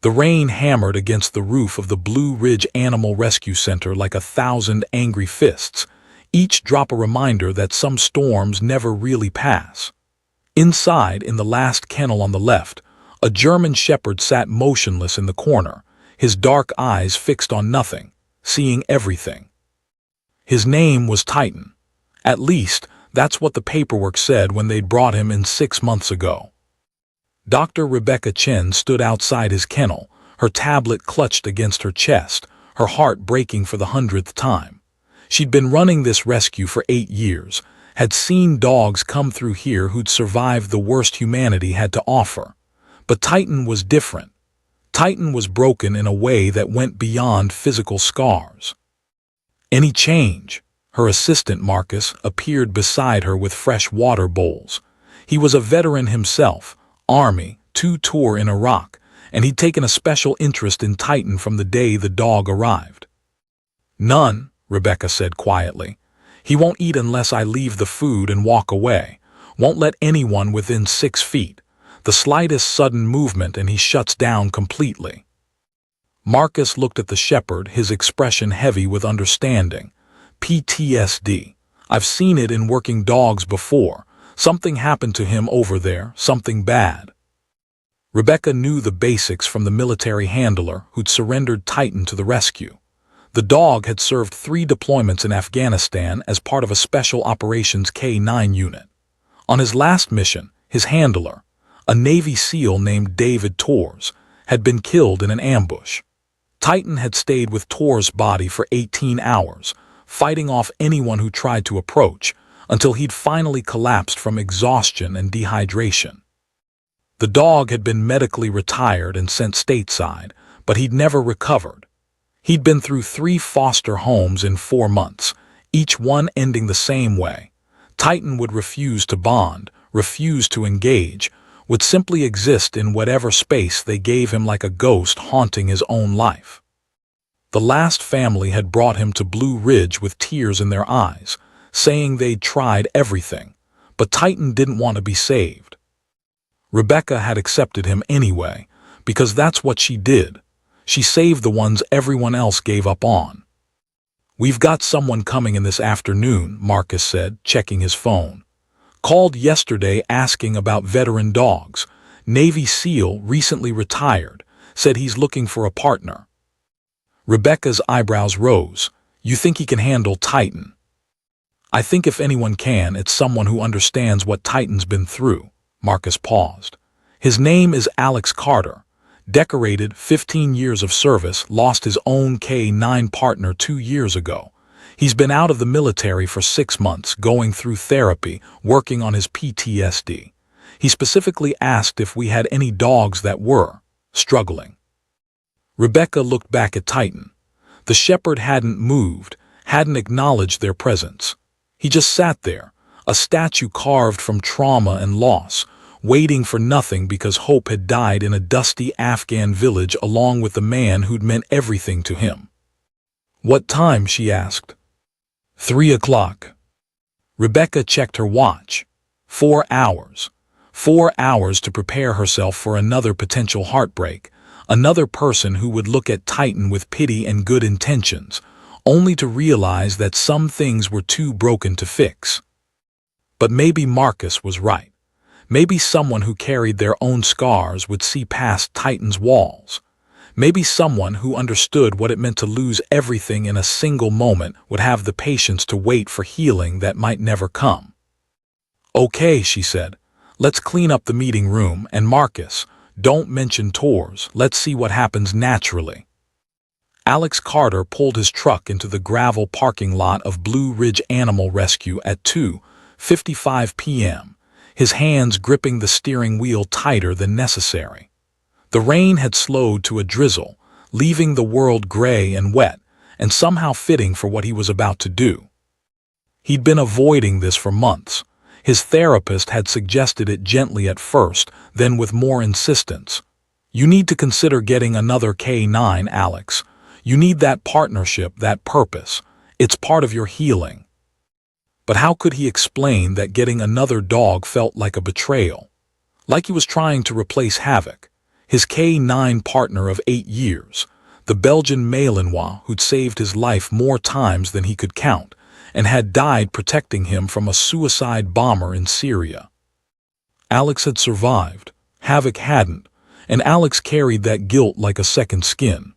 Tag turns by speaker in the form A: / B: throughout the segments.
A: The rain hammered against the roof of the Blue Ridge Animal Rescue Center like 1,000 angry fists, each drop a reminder that some storms never really pass. Inside, in the last kennel on the left, a German shepherd sat motionless in the corner, his dark eyes fixed on nothing, seeing everything. His name was Titan. At least, that's what the paperwork said when they'd brought him in 6 months ago. Dr. Rebecca Chen stood outside his kennel, her tablet clutched against her chest, her heart breaking for the 100th time. She'd been running this rescue for 8 years, had seen dogs come through here who'd survived the worst humanity had to offer. But Titan was different. Titan was broken in a way that went beyond physical scars. "Any change?" Her assistant, Marcus, appeared beside her with fresh water bowls. He was a veteran himself, Army, 2 tour in Iraq, and he'd taken a special interest in Titan from the day the dog arrived. "None," Rebecca said quietly. "He won't eat unless I leave the food and walk away. Won't let anyone within 6 feet. The slightest sudden movement and he shuts down completely." Marcus looked at the shepherd, his expression heavy with understanding. "PTSD. I've seen it in working dogs before. Something happened to him over there, something bad." Rebecca knew the basics from the military handler who'd surrendered Titan to the rescue. The dog had served 3 deployments in Afghanistan as part of a Special Operations K-9 unit. On his last mission, his handler, a Navy SEAL named David Torres, had been killed in an ambush. Titan had stayed with Torres' body for 18 hours, fighting off anyone who tried to approach, until he'd finally collapsed from exhaustion and dehydration. The dog had been medically retired and sent stateside, but he'd never recovered. He'd been through 3 foster homes in 4 months, each one ending the same way. Titan would refuse to bond, refuse to engage, would simply exist in whatever space they gave him like a ghost haunting his own life. The last family had brought him to Blue Ridge with tears in their eyes, saying they'd tried everything, but Titan didn't want to be saved. Rebecca had accepted him anyway, because that's what she did. She saved the ones everyone else gave up on. "We've got someone coming in this afternoon," Marcus said, checking his phone. "Called yesterday asking about veteran dogs. Navy SEAL, recently retired, said he's looking for a partner." Rebecca's eyebrows rose. "You think he can handle Titan?" "I think if anyone can, it's someone who understands what Titan's been through." Marcus paused. "His name is Alex Carter. Decorated, 15 years of service, lost his own K-9 partner 2 years ago. He's been out of the military for 6 months, going through therapy, working on his PTSD. He specifically asked if we had any dogs that were struggling." Rebecca looked back at Titan. The shepherd hadn't moved, hadn't acknowledged their presence. He just sat there, a statue carved from trauma and loss, waiting for nothing because hope had died in a dusty Afghan village along with the man who'd meant everything to him. "What time?" she asked. 3 o'clock. Rebecca checked her watch. 4 hours. 4 hours to prepare herself for another potential heartbreak, another person who would look at Titan with pity and good intentions, only to realize that some things were too broken to fix. But maybe Marcus was right. Maybe someone who carried their own scars would see past Titan's walls. Maybe someone who understood what it meant to lose everything in a single moment would have the patience to wait for healing that might never come. "Okay," she said. "Let's clean up the meeting room, and Marcus, don't mention tours. Let's see what happens naturally." Alex Carter pulled his truck into the gravel parking lot of Blue Ridge Animal Rescue at 2:55 p.m., his hands gripping the steering wheel tighter than necessary. The rain had slowed to a drizzle, leaving the world gray and wet, and somehow fitting for what he was about to do. He'd been avoiding this for months. His therapist had suggested it gently at first, then with more insistence. "You need to consider getting another K-9, Alex. You need that partnership, that purpose. It's part of your healing." But how could he explain that getting another dog felt like a betrayal? Like he was trying to replace Havoc. his K9 partner of 8 years, the Belgian Malinois who'd saved his life more times than he could count and had died protecting him from a suicide bomber in Syria. Alex had survived, Havoc hadn't, and Alex carried that guilt like a second skin.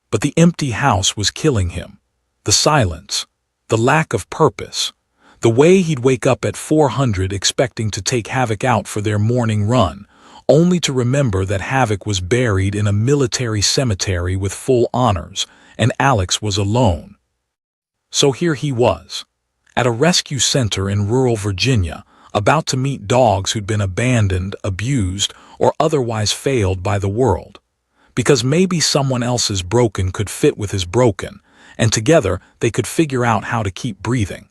A: But the empty house was killing him. The silence, the lack of purpose, the way he'd wake up at 400 expecting to take Havoc out for their morning run, only to remember that Havoc was buried in a military cemetery with full honors, and Alex was alone. So here he was, at a rescue center in rural Virginia, about to meet dogs who'd been abandoned, abused, or otherwise failed by the world. Because maybe someone else's broken could fit with his broken, and together they could figure out how to keep breathing.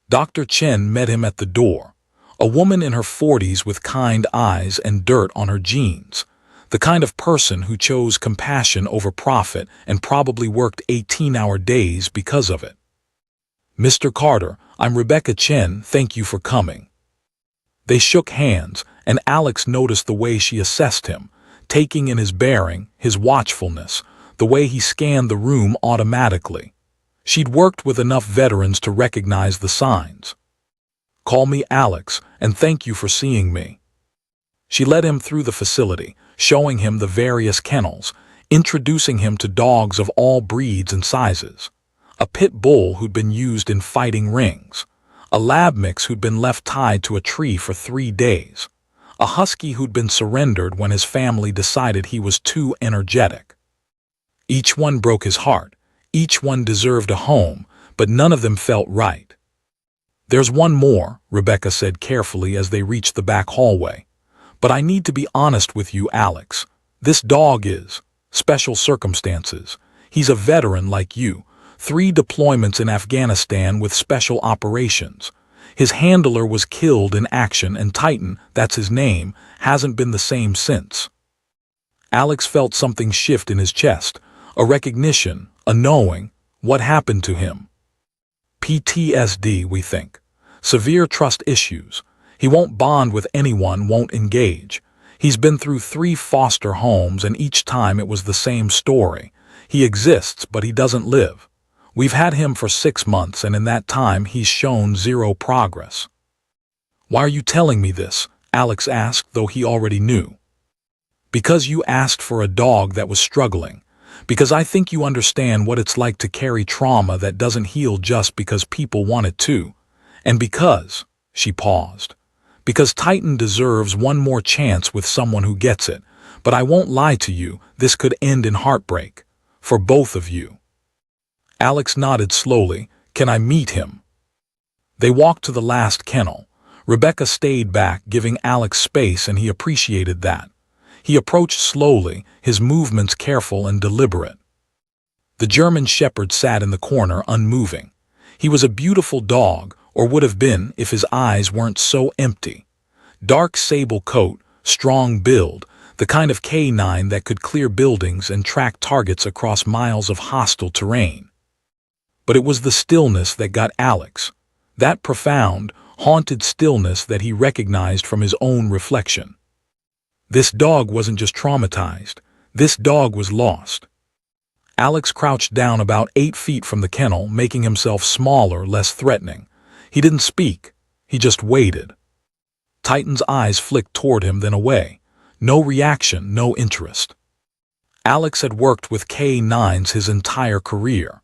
A: Dr. Chen met him at the door, a woman in her 40s with kind eyes and dirt on her jeans, the kind of person who chose compassion over profit and probably worked 18-hour days because of it. "Mr. Carter, I'm Rebecca Chen, thank you for coming." They shook hands, and Alex noticed the way she assessed him, taking in his bearing, his watchfulness, the way he scanned the room automatically. She'd worked with enough veterans to recognize the signs. "Call me Alex, and thank you for seeing me." She led him through the facility, showing him the various kennels, introducing him to dogs of all breeds and sizes. A pit bull who'd been used in fighting rings, a lab mix who'd been left tied to a tree for 3 days, a husky who'd been surrendered when his family decided he was too energetic. Each one broke his heart, each one deserved a home, but none of them felt right. "There's one more," Rebecca said carefully as they reached the back hallway. "But I need to be honest with you, Alex. This dog is special circumstances. He's a veteran like you, 3 deployments in Afghanistan with special operations. His handler was killed in action, and Titan, that's his name, hasn't been the same since." Alex felt something shift in his chest, a recognition, a knowing. What happened to him? PTSD, we think. Severe trust issues. He won't bond with anyone, won't engage. He's been through 3 foster homes, and each time it was the same story. He exists, but he doesn't live. We've had him for 6 months, and in that time he's shown 0 progress. "Why are you telling me this?" Alex asked, though he already knew. "Because you asked for a dog that was struggling. Because I think you understand what it's like to carry trauma that doesn't heal just because people want it to. And because," she paused, "because Titan deserves one more chance with someone who gets it. But I won't lie to you, this could end in heartbreak. For both of you." Alex nodded slowly. "Can I meet him?" They walked to the last kennel. Rebecca stayed back, giving Alex space, and he appreciated that. He approached slowly, his movements careful and deliberate. The German shepherd sat in the corner, unmoving. He was a beautiful dog, or would have been if his eyes weren't so empty. Dark sable coat, strong build, the kind of K9 that could clear buildings and track targets across miles of hostile terrain. But it was the stillness that got Alex, that profound, haunted stillness that he recognized from his own reflection. This dog wasn't just traumatized. This dog was lost. Alex crouched down about 8 feet from the kennel, making himself smaller, less threatening. He didn't speak. He just waited. Titan's eyes flicked toward him, then away. No reaction, no interest. Alex had worked with K9s his entire career.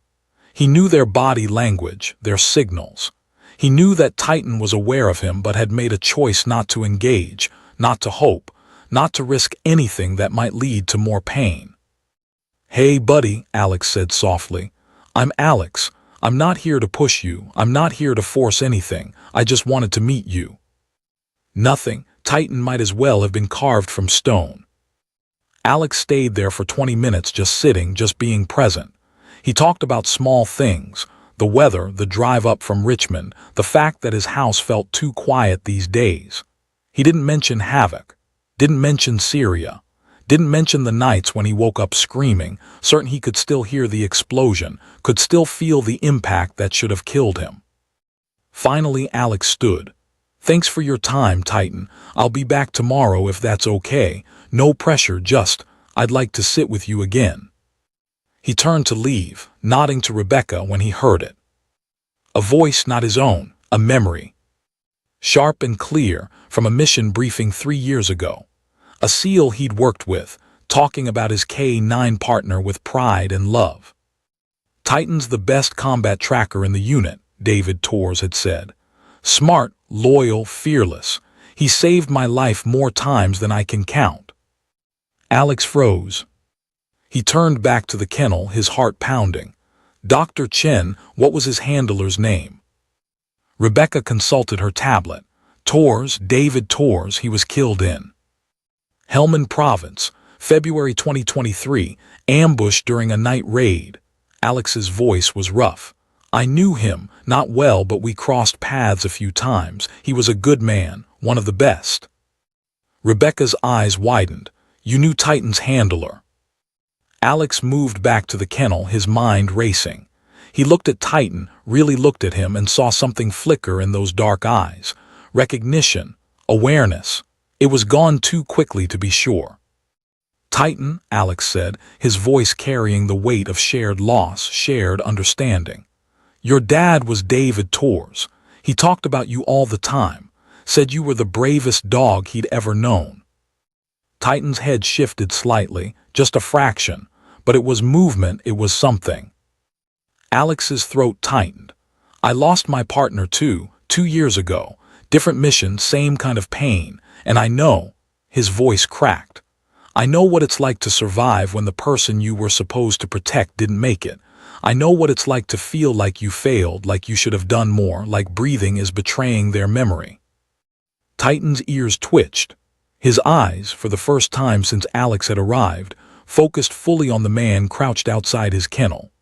A: He knew their body language, their signals. He knew that Titan was aware of him but had made a choice not to engage, not to hope, not to risk anything that might lead to more pain. "Hey, buddy," Alex said softly. "I'm Alex. I'm not here to push you. I'm not here to force anything. I just wanted to meet you." Nothing. Titan might as well have been carved from stone. Alex stayed there for 20 minutes, just sitting, just being present. He talked about small things, the weather, the drive up from Richmond, the fact that his house felt too quiet these days. He didn't mention Havoc. Didn't mention Syria. Didn't mention the nights when he woke up screaming, certain he could still hear the explosion, could still feel the impact that should have killed him. Finally, Alex stood. "Thanks for your time, Titan. I'll be back tomorrow if that's okay. No pressure, just, I'd like to sit with you again. He turned to leave, nodding to Rebecca when he heard it. A voice not his own, a memory. Sharp and clear, from a mission briefing 3 years ago. A SEAL he'd worked with, talking about his K-9 partner with pride and love. Titan's the best combat tracker in the unit, David Torres had said. Smart, loyal, fearless. He saved my life more times than I can count. Alex froze. He turned back to the kennel, his heart pounding. Dr. Chen, what was his handler's name? Rebecca consulted her tablet. Torres, David Torres, he was killed in Helmand Province, February 2023, ambushed during a night raid. Alex's voice was rough. I knew him, not well, but we crossed paths a few times. He was a good man, one of the best. Rebecca's eyes widened. You knew Titan's handler. Alex moved back to the kennel, his mind racing. He looked at Titan, really looked at him, and saw something flicker in those dark eyes. Recognition, awareness. It was gone too quickly to be sure. Titan, Alex said, his voice carrying the weight of shared loss, shared understanding. Your dad was David Torres. He talked about you all the time, said you were the bravest dog he'd ever known. Titan's head shifted slightly, just a fraction, but it was movement, it was something. Alex's throat tightened. I lost my partner too, 2 years ago. Different mission, same kind of pain, and I know, his voice cracked. I know what it's like to survive when the person you were supposed to protect didn't make it. I know what it's like to feel like you failed, like you should have done more, like breathing is betraying their memory. Titan's ears twitched. His eyes, for the first time since Alex had arrived, focused fully on the man crouched outside his kennel.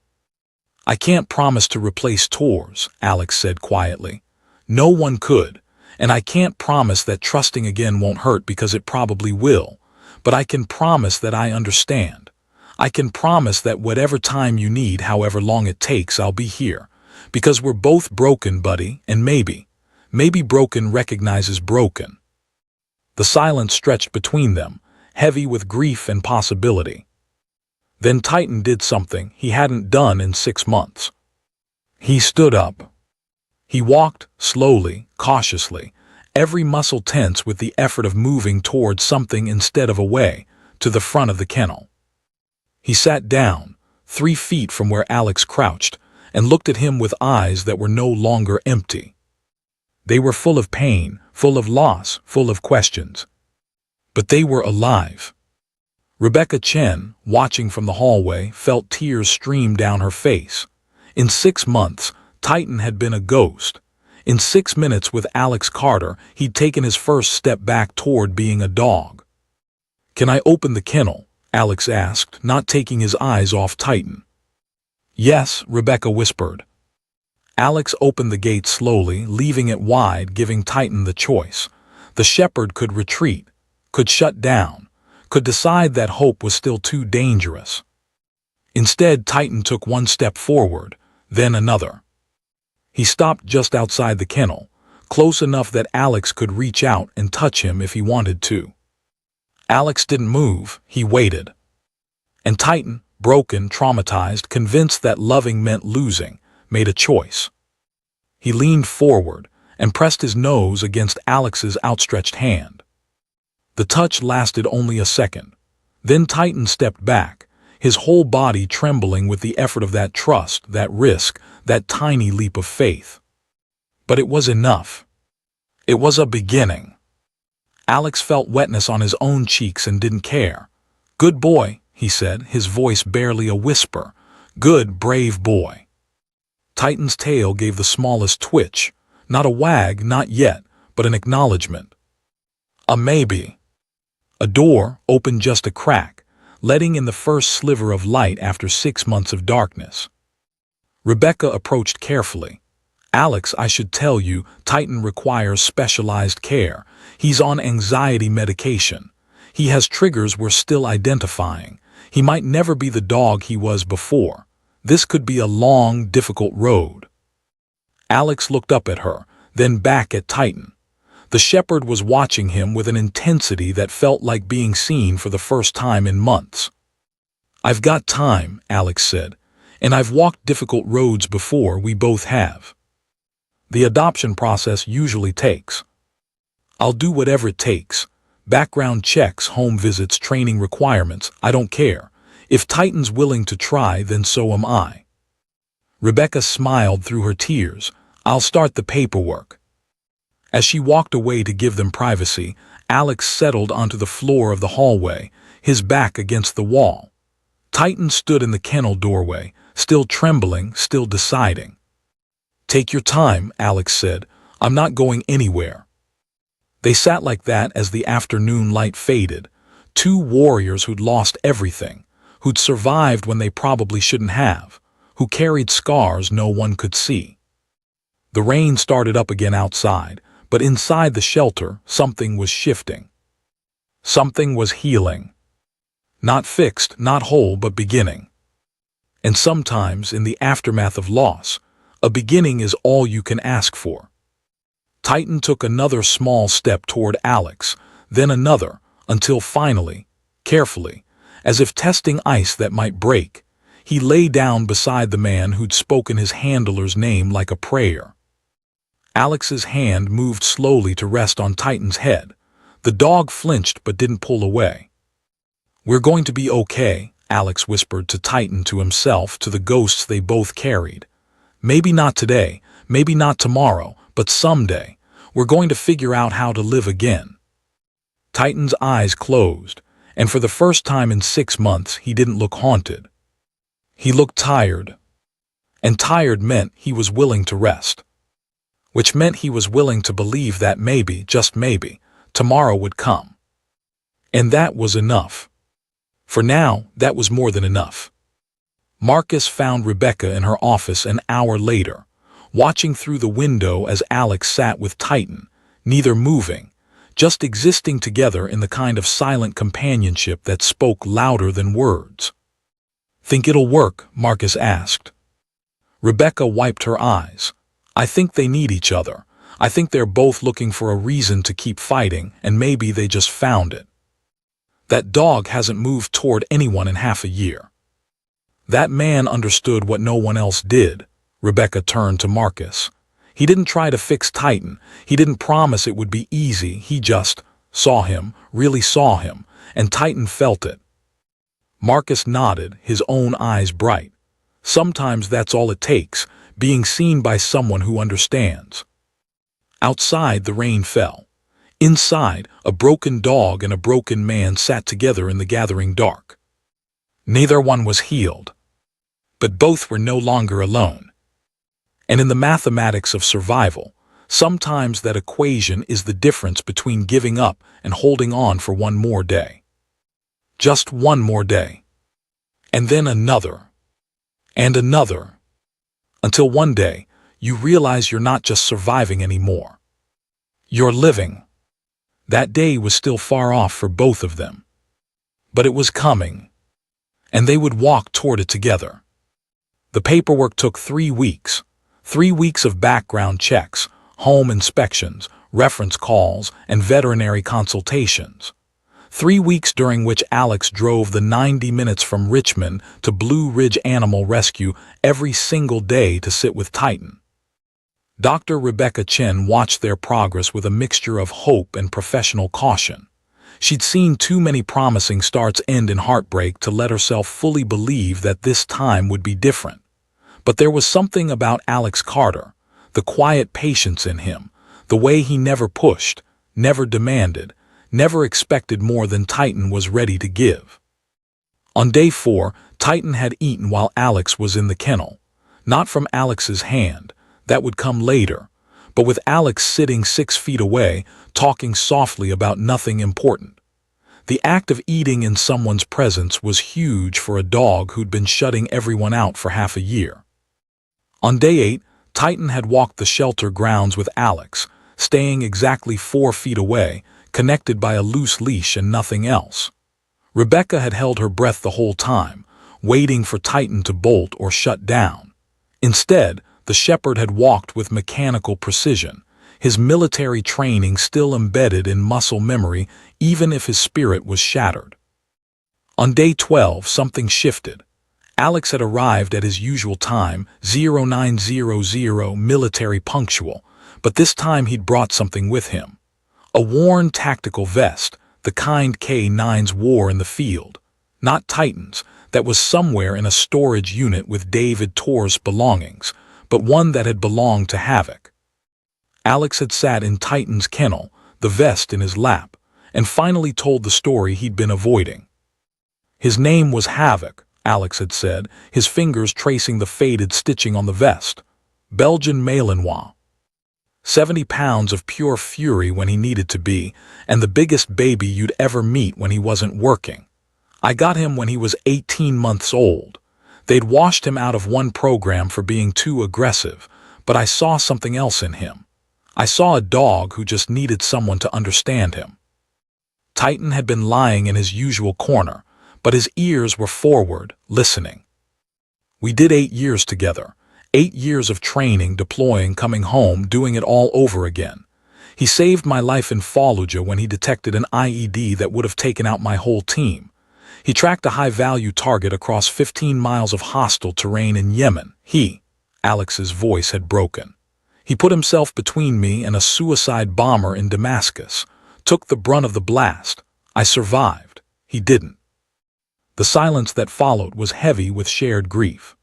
A: I can't promise to replace Torres, Alex said quietly. No one could, and I can't promise that trusting again won't hurt because it probably will. But I can promise that I understand. I can promise that whatever time you need, however long it takes, I'll be here. Because we're both broken, buddy, and maybe broken recognizes broken. The silence stretched between them, heavy with grief and possibility. Then Titan did something he hadn't done in 6 months. He stood up. He walked, slowly, cautiously, every muscle tense with the effort of moving towards something instead of away, to the front of the kennel. He sat down, 3 feet from where Alex crouched, and looked at him with eyes that were no longer empty. They were full of pain, full of loss, full of questions. But they were alive. Rebecca Chen, watching from the hallway, felt tears stream down her face. In 6 months, Titan had been a ghost. In 6 minutes with Alex Carter, he'd taken his first step back toward being a dog. Can I open the kennel? Alex asked, not taking his eyes off Titan. Yes, Rebecca whispered. Alex opened the gate slowly, leaving it wide, giving Titan the choice. The shepherd could retreat, could shut down, could decide that hope was still too dangerous. Instead, Titan took 1 step forward, then another. He stopped just outside the kennel, close enough that Alex could reach out and touch him if he wanted to. Alex didn't move, he waited. And Titan, broken, traumatized, convinced that loving meant losing, made a choice. He leaned forward and pressed his nose against Alex's outstretched hand. The touch lasted only a second. Then Titan stepped back, his whole body trembling with the effort of that trust, that risk, that tiny leap of faith. But it was enough. It was a beginning. Alex felt wetness on his own cheeks and didn't care. Good boy, he said, his voice barely a whisper. Good, brave boy. Titan's tail gave the smallest twitch. Not a wag, not yet, but an acknowledgement. A maybe. A door opened just a crack, letting in the first sliver of light after 6 months of darkness. Rebecca approached carefully. Alex, I should tell you, Titan requires specialized care. He's on anxiety medication. He has triggers we're still identifying. He might never be the dog he was before. This could be a long, difficult road. Alex looked up at her, then back at Titan. The shepherd was watching him with an intensity that felt like being seen for the first time in months. "I've got time," Alex said, "and I've walked difficult roads before, we both have. The adoption process usually takes. I'll do whatever it takes. Background checks, home visits, training requirements, I don't care. If Titan's willing to try, then so am I." Rebecca smiled through her tears. "I'll start the paperwork." As she walked away to give them privacy, Alex settled onto the floor of the hallway, his back against the wall. Titan stood in the kennel doorway, still trembling, still deciding. "Take your time," Alex said. "I'm not going anywhere." They sat like that as the afternoon light faded, two warriors who'd lost everything, who'd survived when they probably shouldn't have, who carried scars no one could see. The rain started up again outside, but inside the shelter, something was shifting. Something was healing. Not fixed, not whole, but beginning. And sometimes, in the aftermath of loss, a beginning is all you can ask for. Titan took another small step toward Alex, then another, until finally, carefully, as if testing ice that might break, he lay down beside the man who'd spoken his handler's name like a prayer. Alex's hand moved slowly to rest on Titan's head. The dog flinched but didn't pull away. "We're going to be okay," Alex whispered to Titan, to himself, to the ghosts they both carried. "Maybe not today, maybe not tomorrow, but someday, we're going to figure out how to live again." Titan's eyes closed, and for the first time in 6 months he didn't look haunted. He looked tired. And tired meant he was willing to rest. Which meant he was willing to believe that maybe, just maybe, tomorrow would come. And that was enough. For now, that was more than enough. Marcus found Rebecca in her office an hour later, watching through the window as Alex sat with Titan, neither moving, just existing together in the kind of silent companionship that spoke louder than words. "Think it'll work?" Marcus asked. Rebecca wiped her eyes. "I think they need each other. I think they're both looking for a reason to keep fighting, and maybe they just found it. That dog hasn't moved toward anyone in half a year. That man understood what no one else did." Rebecca turned to Marcus. "He didn't try to fix Titan. He didn't promise it would be easy. He just saw him, really saw him, and Titan felt it." Marcus nodded, his own eyes bright. Sometimes that's all it takes, being seen by someone who understands. Outside, the rain fell. Inside, a broken dog and a broken man sat together in the gathering dark. Neither one was healed, but both were no longer alone. And in the mathematics of survival, sometimes that equation is the difference between giving up and holding on for one more day. Just one more day. And then another. And another. Until one day, you realize you're not just surviving anymore. You're living. That day was still far off for both of them. But it was coming. And they would walk toward it together. The paperwork took 3 weeks. 3 weeks of background checks, home inspections, reference calls, and veterinary consultations. 3 weeks during which Alex drove the 90 minutes from Richmond to Blue Ridge Animal Rescue every single day to sit with Titan. Dr. Rebecca Chen watched their progress with a mixture of hope and professional caution. She'd seen too many promising starts end in heartbreak to let herself fully believe that this time would be different. But there was something about Alex Carter, the quiet patience in him, the way he never pushed, never demanded, never expected more than Titan was ready to give. On day 4, Titan had eaten while Alex was in the kennel. Not from Alex's hand, that would come later, but with Alex sitting 6 feet away, talking softly about nothing important. The act of eating in someone's presence was huge for a dog who'd been shutting everyone out for half a year. On day 8, Titan had walked the shelter grounds with Alex, staying exactly 4 feet away, connected by a loose leash and nothing else. Rebecca had held her breath the whole time, waiting for Titan to bolt or shut down. Instead, the shepherd had walked with mechanical precision, his military training still embedded in muscle memory even if his spirit was shattered. On day 12, something shifted. Alex had arrived at his usual time, 0900 military punctual, but this time he'd brought something with him. A worn tactical vest, the kind K-9s wore in the field. Not Titan's, that was somewhere in a storage unit with David Tor's belongings, but one that had belonged to Havoc. Alex had sat in Titan's kennel, the vest in his lap, and finally told the story he'd been avoiding. His name was Havoc, Alex had said, his fingers tracing the faded stitching on the vest. Belgian Malinois. 70 pounds of pure fury when he needed to be, and the biggest baby you'd ever meet when he wasn't working. I got him when he was 18 months old. They'd washed him out of one program for being too aggressive, but I saw something else in him. I saw a dog who just needed someone to understand him. Titan had been lying in his usual corner, but his ears were forward, listening. We did 8 years together. 8 years of training, deploying, coming home, doing it all over again. He saved my life in Fallujah when he detected an IED that would have taken out my whole team. He tracked a high-value target across 15 miles of hostile terrain in Yemen. Alex's voice had broken. He put himself between me and a suicide bomber in Damascus, took the brunt of the blast. I survived. He didn't. The silence that followed was heavy with shared grief.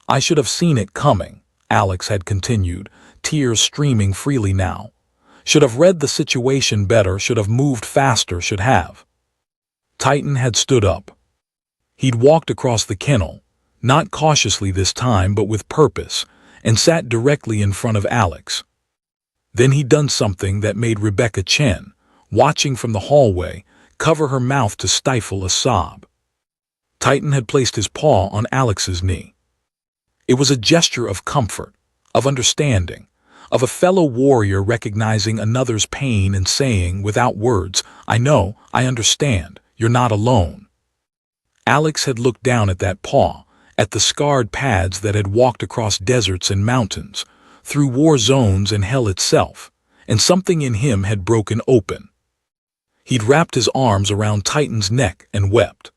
A: I should have seen it coming, Alex had continued, tears streaming freely now. Should have read the situation better, should have moved faster, should have. Titan had stood up. He'd walked across the kennel, not cautiously this time but with purpose, and sat directly in front of Alex. Then he'd done something that made Rebecca Chen, watching from the hallway, cover her mouth to stifle a sob. Titan had placed his paw on Alex's knee. It was a gesture of comfort, of understanding, of a fellow warrior recognizing another's pain and saying, without words, I know, I understand, you're not alone. Alex had looked down at that paw, at the scarred pads that had walked across deserts and mountains, through war zones and hell itself, and something in him had broken open. He'd wrapped his arms around Titan's neck and wept.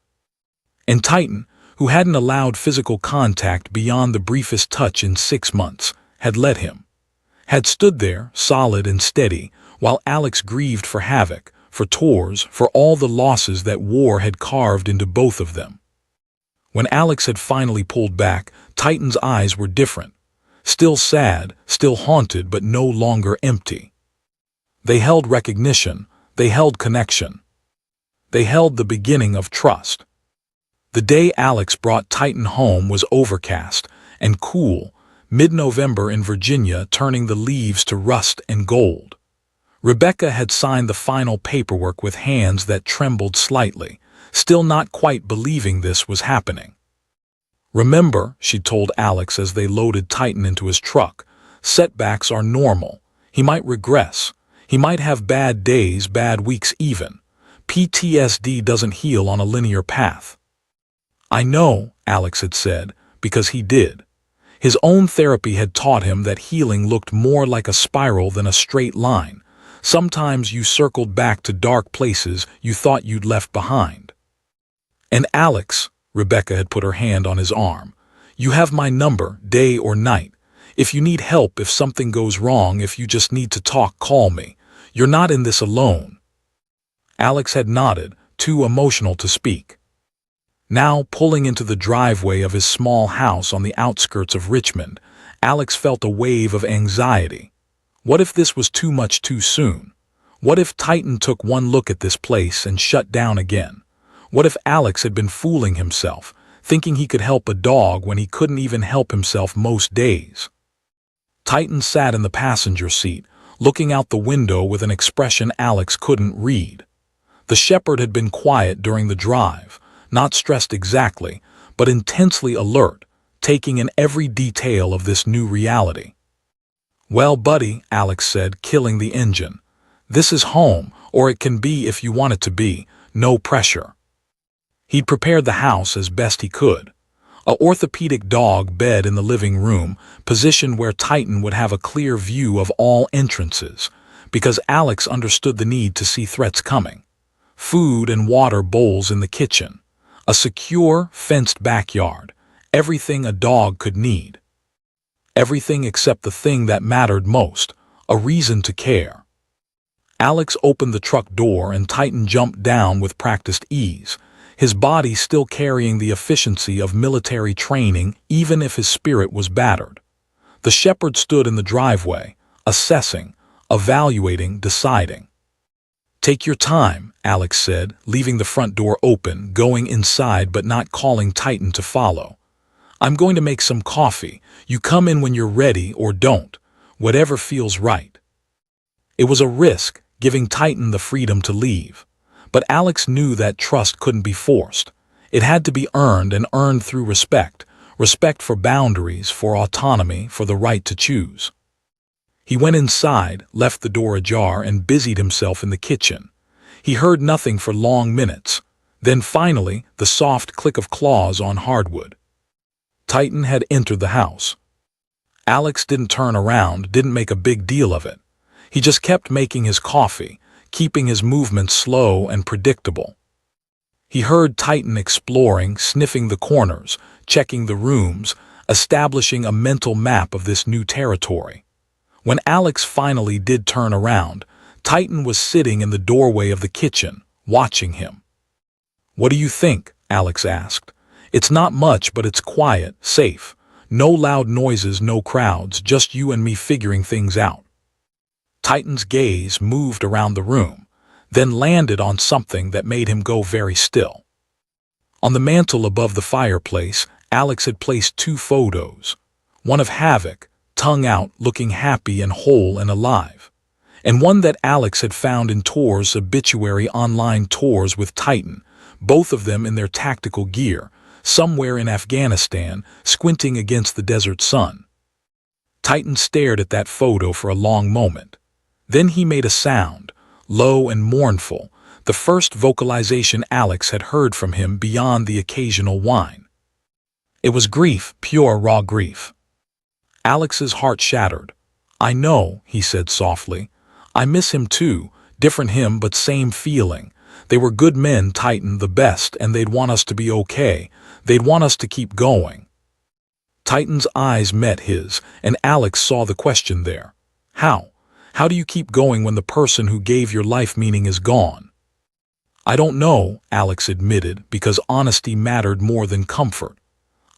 A: And Titan, who hadn't allowed physical contact beyond the briefest touch in 6 months, had let him. Had stood there, solid and steady, while Alex grieved for Havoc, for Tors, for all the losses that war had carved into both of them. When Alex had finally pulled back, Titan's eyes were different. Still sad, still haunted, but no longer empty. They held recognition, they held connection. They held the beginning of trust. The day Alex brought Titan home was overcast and cool, mid-November in Virginia, turning the leaves to rust and gold. Rebecca had signed the final paperwork with hands that trembled slightly, still not quite believing this was happening. Remember, she told Alex as they loaded Titan into his truck, setbacks are normal. He might regress. He might have bad days, bad weeks even. PTSD doesn't heal on a linear path. I know, Alex had said, because he did. His own therapy had taught him that healing looked more like a spiral than a straight line. Sometimes you circled back to dark places you thought you'd left behind. And Alex, Rebecca had put her hand on his arm, you have my number, day or night. If you need help, if something goes wrong, if you just need to talk, call me. You're not in this alone. Alex had nodded, too emotional to speak. Now, pulling into the driveway of his small house on the outskirts of Richmond, Alex felt a wave of anxiety. What if this was too much too soon? What if Titan took one look at this place and shut down again? What if Alex had been fooling himself, thinking he could help a dog when he couldn't even help himself most days? Titan sat in the passenger seat, looking out the window with an expression Alex couldn't read. The shepherd had been quiet during the drive, not stressed exactly, but intensely alert, taking in every detail of this new reality. Well, buddy, Alex said, killing the engine. This is home, or it can be if you want it to be, no pressure. He'd prepared the house as best he could. A orthopedic dog bed in the living room, positioned where Titan would have a clear view of all entrances, because Alex understood the need to see threats coming. Food and water bowls in the kitchen. A secure, fenced backyard. Everything a dog could need. Everything except the thing that mattered most, a reason to care. Alex opened the truck door and Titan jumped down with practiced ease, his body still carrying the efficiency of military training even if his spirit was battered. The shepherd stood in the driveway, assessing, evaluating, deciding. "Take your time," Alex said, leaving the front door open, going inside but not calling Titan to follow. "I'm going to make some coffee. You come in when you're ready or don't. Whatever feels right." It was a risk, giving Titan the freedom to leave. But Alex knew that trust couldn't be forced. It had to be earned, and earned through respect. Respect for boundaries, for autonomy, for the right to choose. He went inside, left the door ajar, and busied himself in the kitchen. He heard nothing for long minutes. Then finally, the soft click of claws on hardwood. Titan had entered the house. Alex didn't turn around, didn't make a big deal of it. He just kept making his coffee, keeping his movements slow and predictable. He heard Titan exploring, sniffing the corners, checking the rooms, establishing a mental map of this new territory. When Alex finally did turn around, Titan was sitting in the doorway of the kitchen, watching him. "What do you think?" Alex asked. "It's not much, but it's quiet, safe. No loud noises, no crowds, just you and me figuring things out." Titan's gaze moved around the room, then landed on something that made him go very still. On the mantel above the fireplace, Alex had placed 2 photos, one of Havoc, tongue out, looking happy and whole and alive, and one that Alex had found in Tor's obituary online tours with Titan, both of them in their tactical gear, somewhere in Afghanistan, squinting against the desert sun. Titan stared at that photo for a long moment. Then he made a sound, low and mournful, the first vocalization Alex had heard from him beyond the occasional whine. It was grief, pure raw grief. Alex's heart shattered. "I know," he said softly. "I miss him too, different him but same feeling. They were good men, Titan, the best, and they'd want us to be okay. They'd want us to keep going." Titan's eyes met his, and Alex saw the question there. How? How do you keep going when the person who gave your life meaning is gone? "I don't know," Alex admitted, because honesty mattered more than comfort.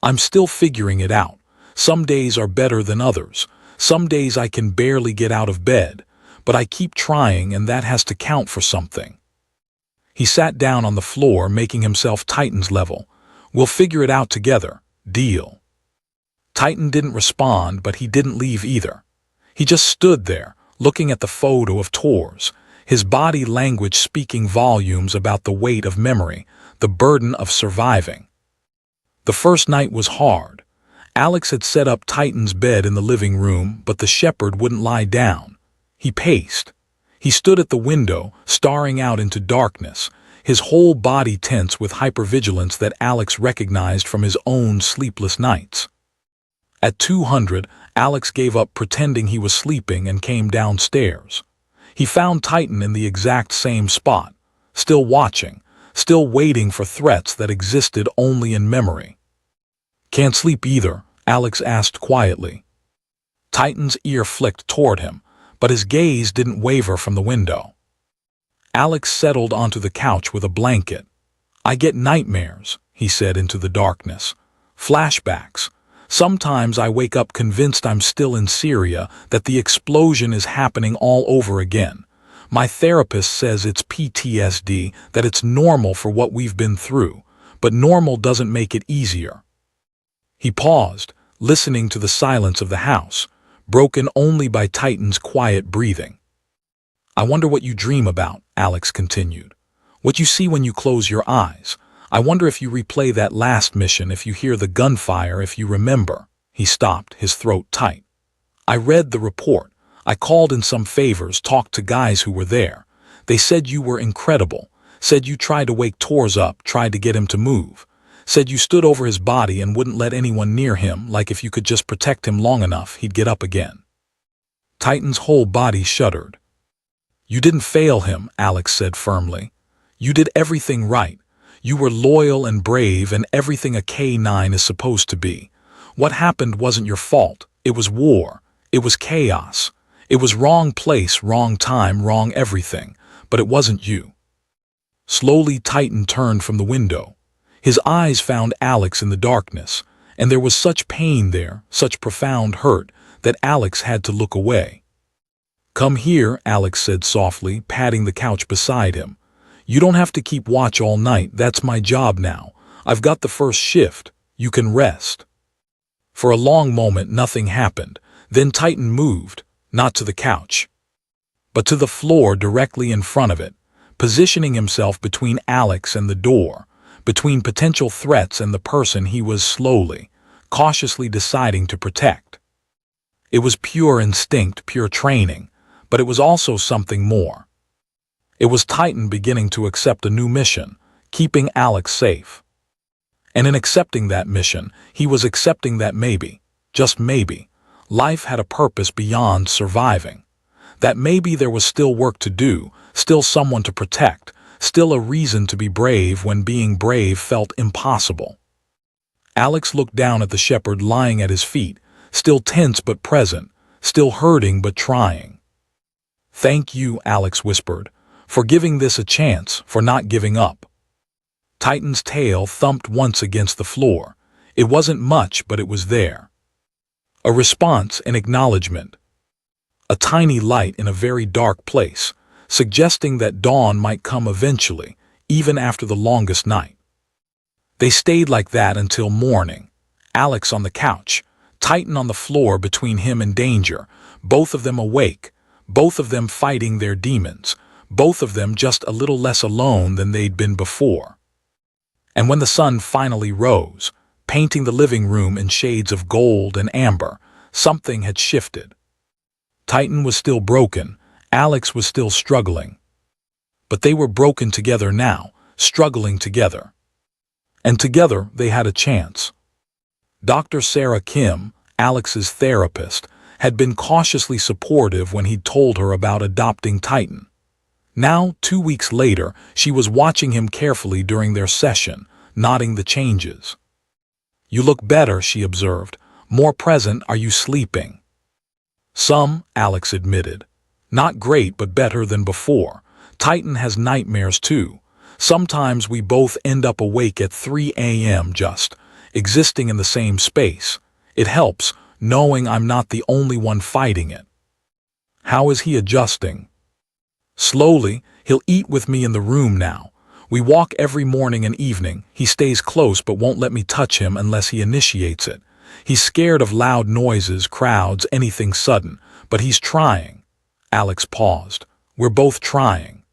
A: "I'm still figuring it out. Some days are better than others. Some days I can barely get out of bed, but I keep trying, and that has to count for something." He sat down on the floor, making himself Titan's level. "We'll figure it out together. Deal." Titan didn't respond, but he didn't leave either. He just stood there, looking at the photo of Tor's, his body language speaking volumes about the weight of memory, the burden of surviving. The first night was hard. Alex had set up Titan's bed in the living room, but the shepherd wouldn't lie down. He paced. He stood at the window, staring out into darkness, his whole body tense with hypervigilance that Alex recognized from his own sleepless nights. At 200, Alex gave up pretending he was sleeping and came downstairs. He found Titan in the exact same spot, still watching, still waiting for threats that existed only in memory. "Can't sleep either?" Alex asked quietly. Titan's ear flicked toward him, but his gaze didn't waver from the window. Alex settled onto the couch with a blanket. "I get nightmares," he said into the darkness. "Flashbacks. Sometimes I wake up convinced I'm still in Syria, that the explosion is happening all over again. My therapist says it's PTSD, that it's normal for what we've been through, but normal doesn't make it easier." He paused, listening to the silence of the house, broken only by Titan's quiet breathing. "I wonder what you dream about," Alex continued. "What you see when you close your eyes. I wonder if you replay that last mission, if you hear the gunfire, if you remember." He stopped, his throat tight. "I read the report. I called in some favors, talked to guys who were there. They said you were incredible, said you tried to wake Tors up, tried to get him to move, Said you stood over his body and wouldn't let anyone near him, like if you could just protect him long enough, he'd get up again. Titan's whole body shuddered. You didn't fail him, Alex said firmly. You did everything right. You were loyal and brave and everything a K9 is supposed to be. What happened wasn't your fault. It was war. It was chaos. It was wrong place, wrong time, wrong everything. But it wasn't you. Slowly, Titan turned from the window. His eyes found Alex in the darkness, and there was such pain there, such profound hurt, that Alex had to look away. Come here, Alex said softly, patting the couch beside him. You don't have to keep watch all night. That's my job now. I've got the first shift. You can rest. For a long moment, nothing happened. Then Titan moved, not to the couch, but to the floor directly in front of it, positioning himself between Alex and the door, between potential threats and the person he was slowly, cautiously deciding to protect. It was pure instinct, pure training, but it was also something more. It was Titan beginning to accept a new mission, keeping Alex safe. And in accepting that mission, he was accepting that maybe, just maybe, life had a purpose beyond surviving. That maybe there was still work to do, still someone to protect, still a reason to be brave when being brave felt impossible. Alex looked down at the shepherd lying at his feet, still tense but present, still hurting but trying. Thank you, Alex whispered, for giving this a chance, for not giving up. Titan's tail thumped once against the floor. It wasn't much, but it was there. A response, an acknowledgement. A tiny light in a very dark place, suggesting that dawn might come eventually, even after the longest night. They stayed like that until morning. Alex on the couch, Titan on the floor between him and danger, both of them awake, both of them fighting their demons, both of them just a little less alone than they'd been before. And when the sun finally rose, painting the living room in shades of gold and amber, something had shifted. Titan was still broken, Alex was still struggling. But they were broken together now, struggling together. And together they had a chance. Dr. Sarah Kim, Alex's therapist, had been cautiously supportive when he'd told her about adopting Titan. Now, 2 weeks later, she was watching him carefully during their session, noting the changes. You look better, she observed. More present. Are you sleeping? Some, Alex admitted. Not great, but better than before. Titan has nightmares too. Sometimes we both end up awake at 3 a.m. just existing in the same space. It helps, knowing I'm not the only one fighting it. How is he adjusting? Slowly, he'll eat with me in the room now. We walk every morning and evening. He stays close but won't let me touch him unless he initiates it. He's scared of loud noises, crowds, anything sudden, but he's trying. Alex paused. We're both trying.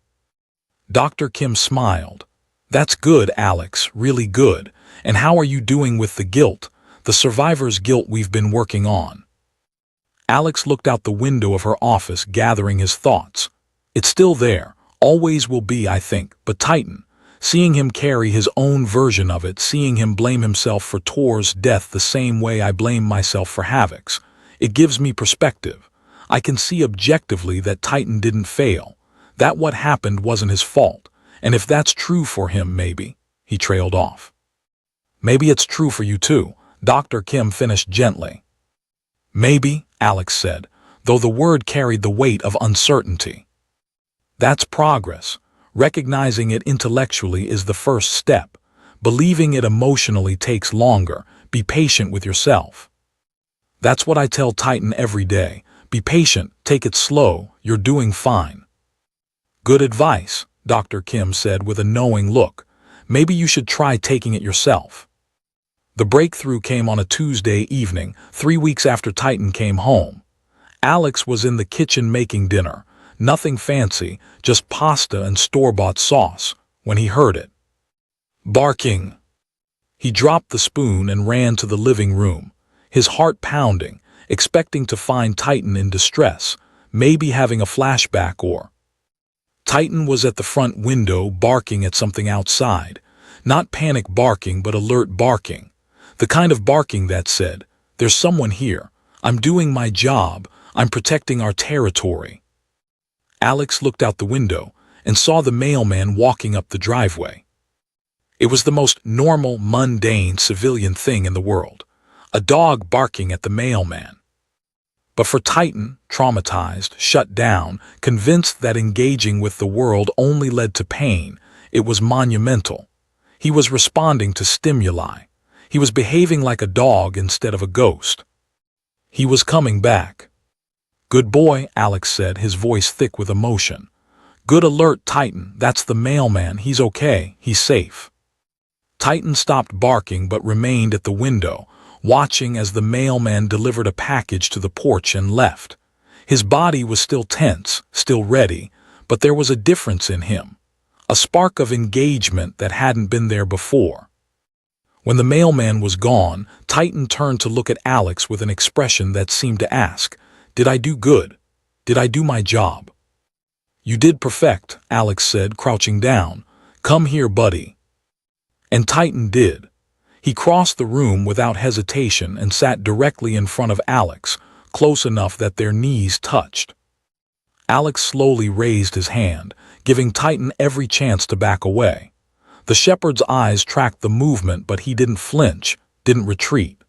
A: Dr. Kim smiled. That's good, Alex, really good. And how are you doing with the guilt, the survivor's guilt we've been working on? Alex looked out the window of her office, gathering his thoughts. It's still there, always will be, I think, but Titan, seeing him carry his own version of it, seeing him blame himself for Tor's death the same way I blame myself for Havoc's, it gives me perspective. I can see objectively that Titan didn't fail, that what happened wasn't his fault, and if that's true for him, maybe, he trailed off. Maybe it's true for you too, Dr. Kim finished gently. Maybe, Alex said, though the word carried the weight of uncertainty. That's progress. Recognizing it intellectually is the first step. Believing it emotionally takes longer. Be patient with yourself. That's what I tell Titan every day. Be patient, take it slow, you're doing fine. Good advice, Dr. Kim said with a knowing look. Maybe you should try taking it yourself. The breakthrough came on a Tuesday evening, 3 weeks after Titan came home. Alex was in the kitchen making dinner. Nothing fancy, just pasta and store-bought sauce, when he heard it. Barking. He dropped the spoon and ran to the living room, his heart pounding, expecting to find Titan in distress, maybe having a flashback or... Titan was at the front window barking at something outside. Not panic barking, but alert barking. The kind of barking that said, "There's someone here. I'm doing my job. I'm protecting our territory." Alex looked out the window and saw the mailman walking up the driveway. It was the most normal, mundane, civilian thing in the world. A dog barking at the mailman. But for Titan, traumatized, shut down, convinced that engaging with the world only led to pain, it was monumental. He was responding to stimuli. He was behaving like a dog instead of a ghost. He was coming back. "Good boy," Alex said, his voice thick with emotion. "Good alert, Titan. That's the mailman. He's okay. He's safe." Titan stopped barking but remained at the window, watching as the mailman delivered a package to the porch and left. His body was still tense, still ready, but there was a difference in him. A spark of engagement that hadn't been there before. When the mailman was gone, Titan turned to look at Alex with an expression that seemed to ask, "Did I do good? Did I do my job?" "You did perfect," Alex said, crouching down. "Come here, buddy." And Titan did. He crossed the room without hesitation and sat directly in front of Alex, close enough that their knees touched. Alex slowly raised his hand, giving Titan every chance to back away. The shepherd's eyes tracked the movement, but he didn't flinch, didn't retreat.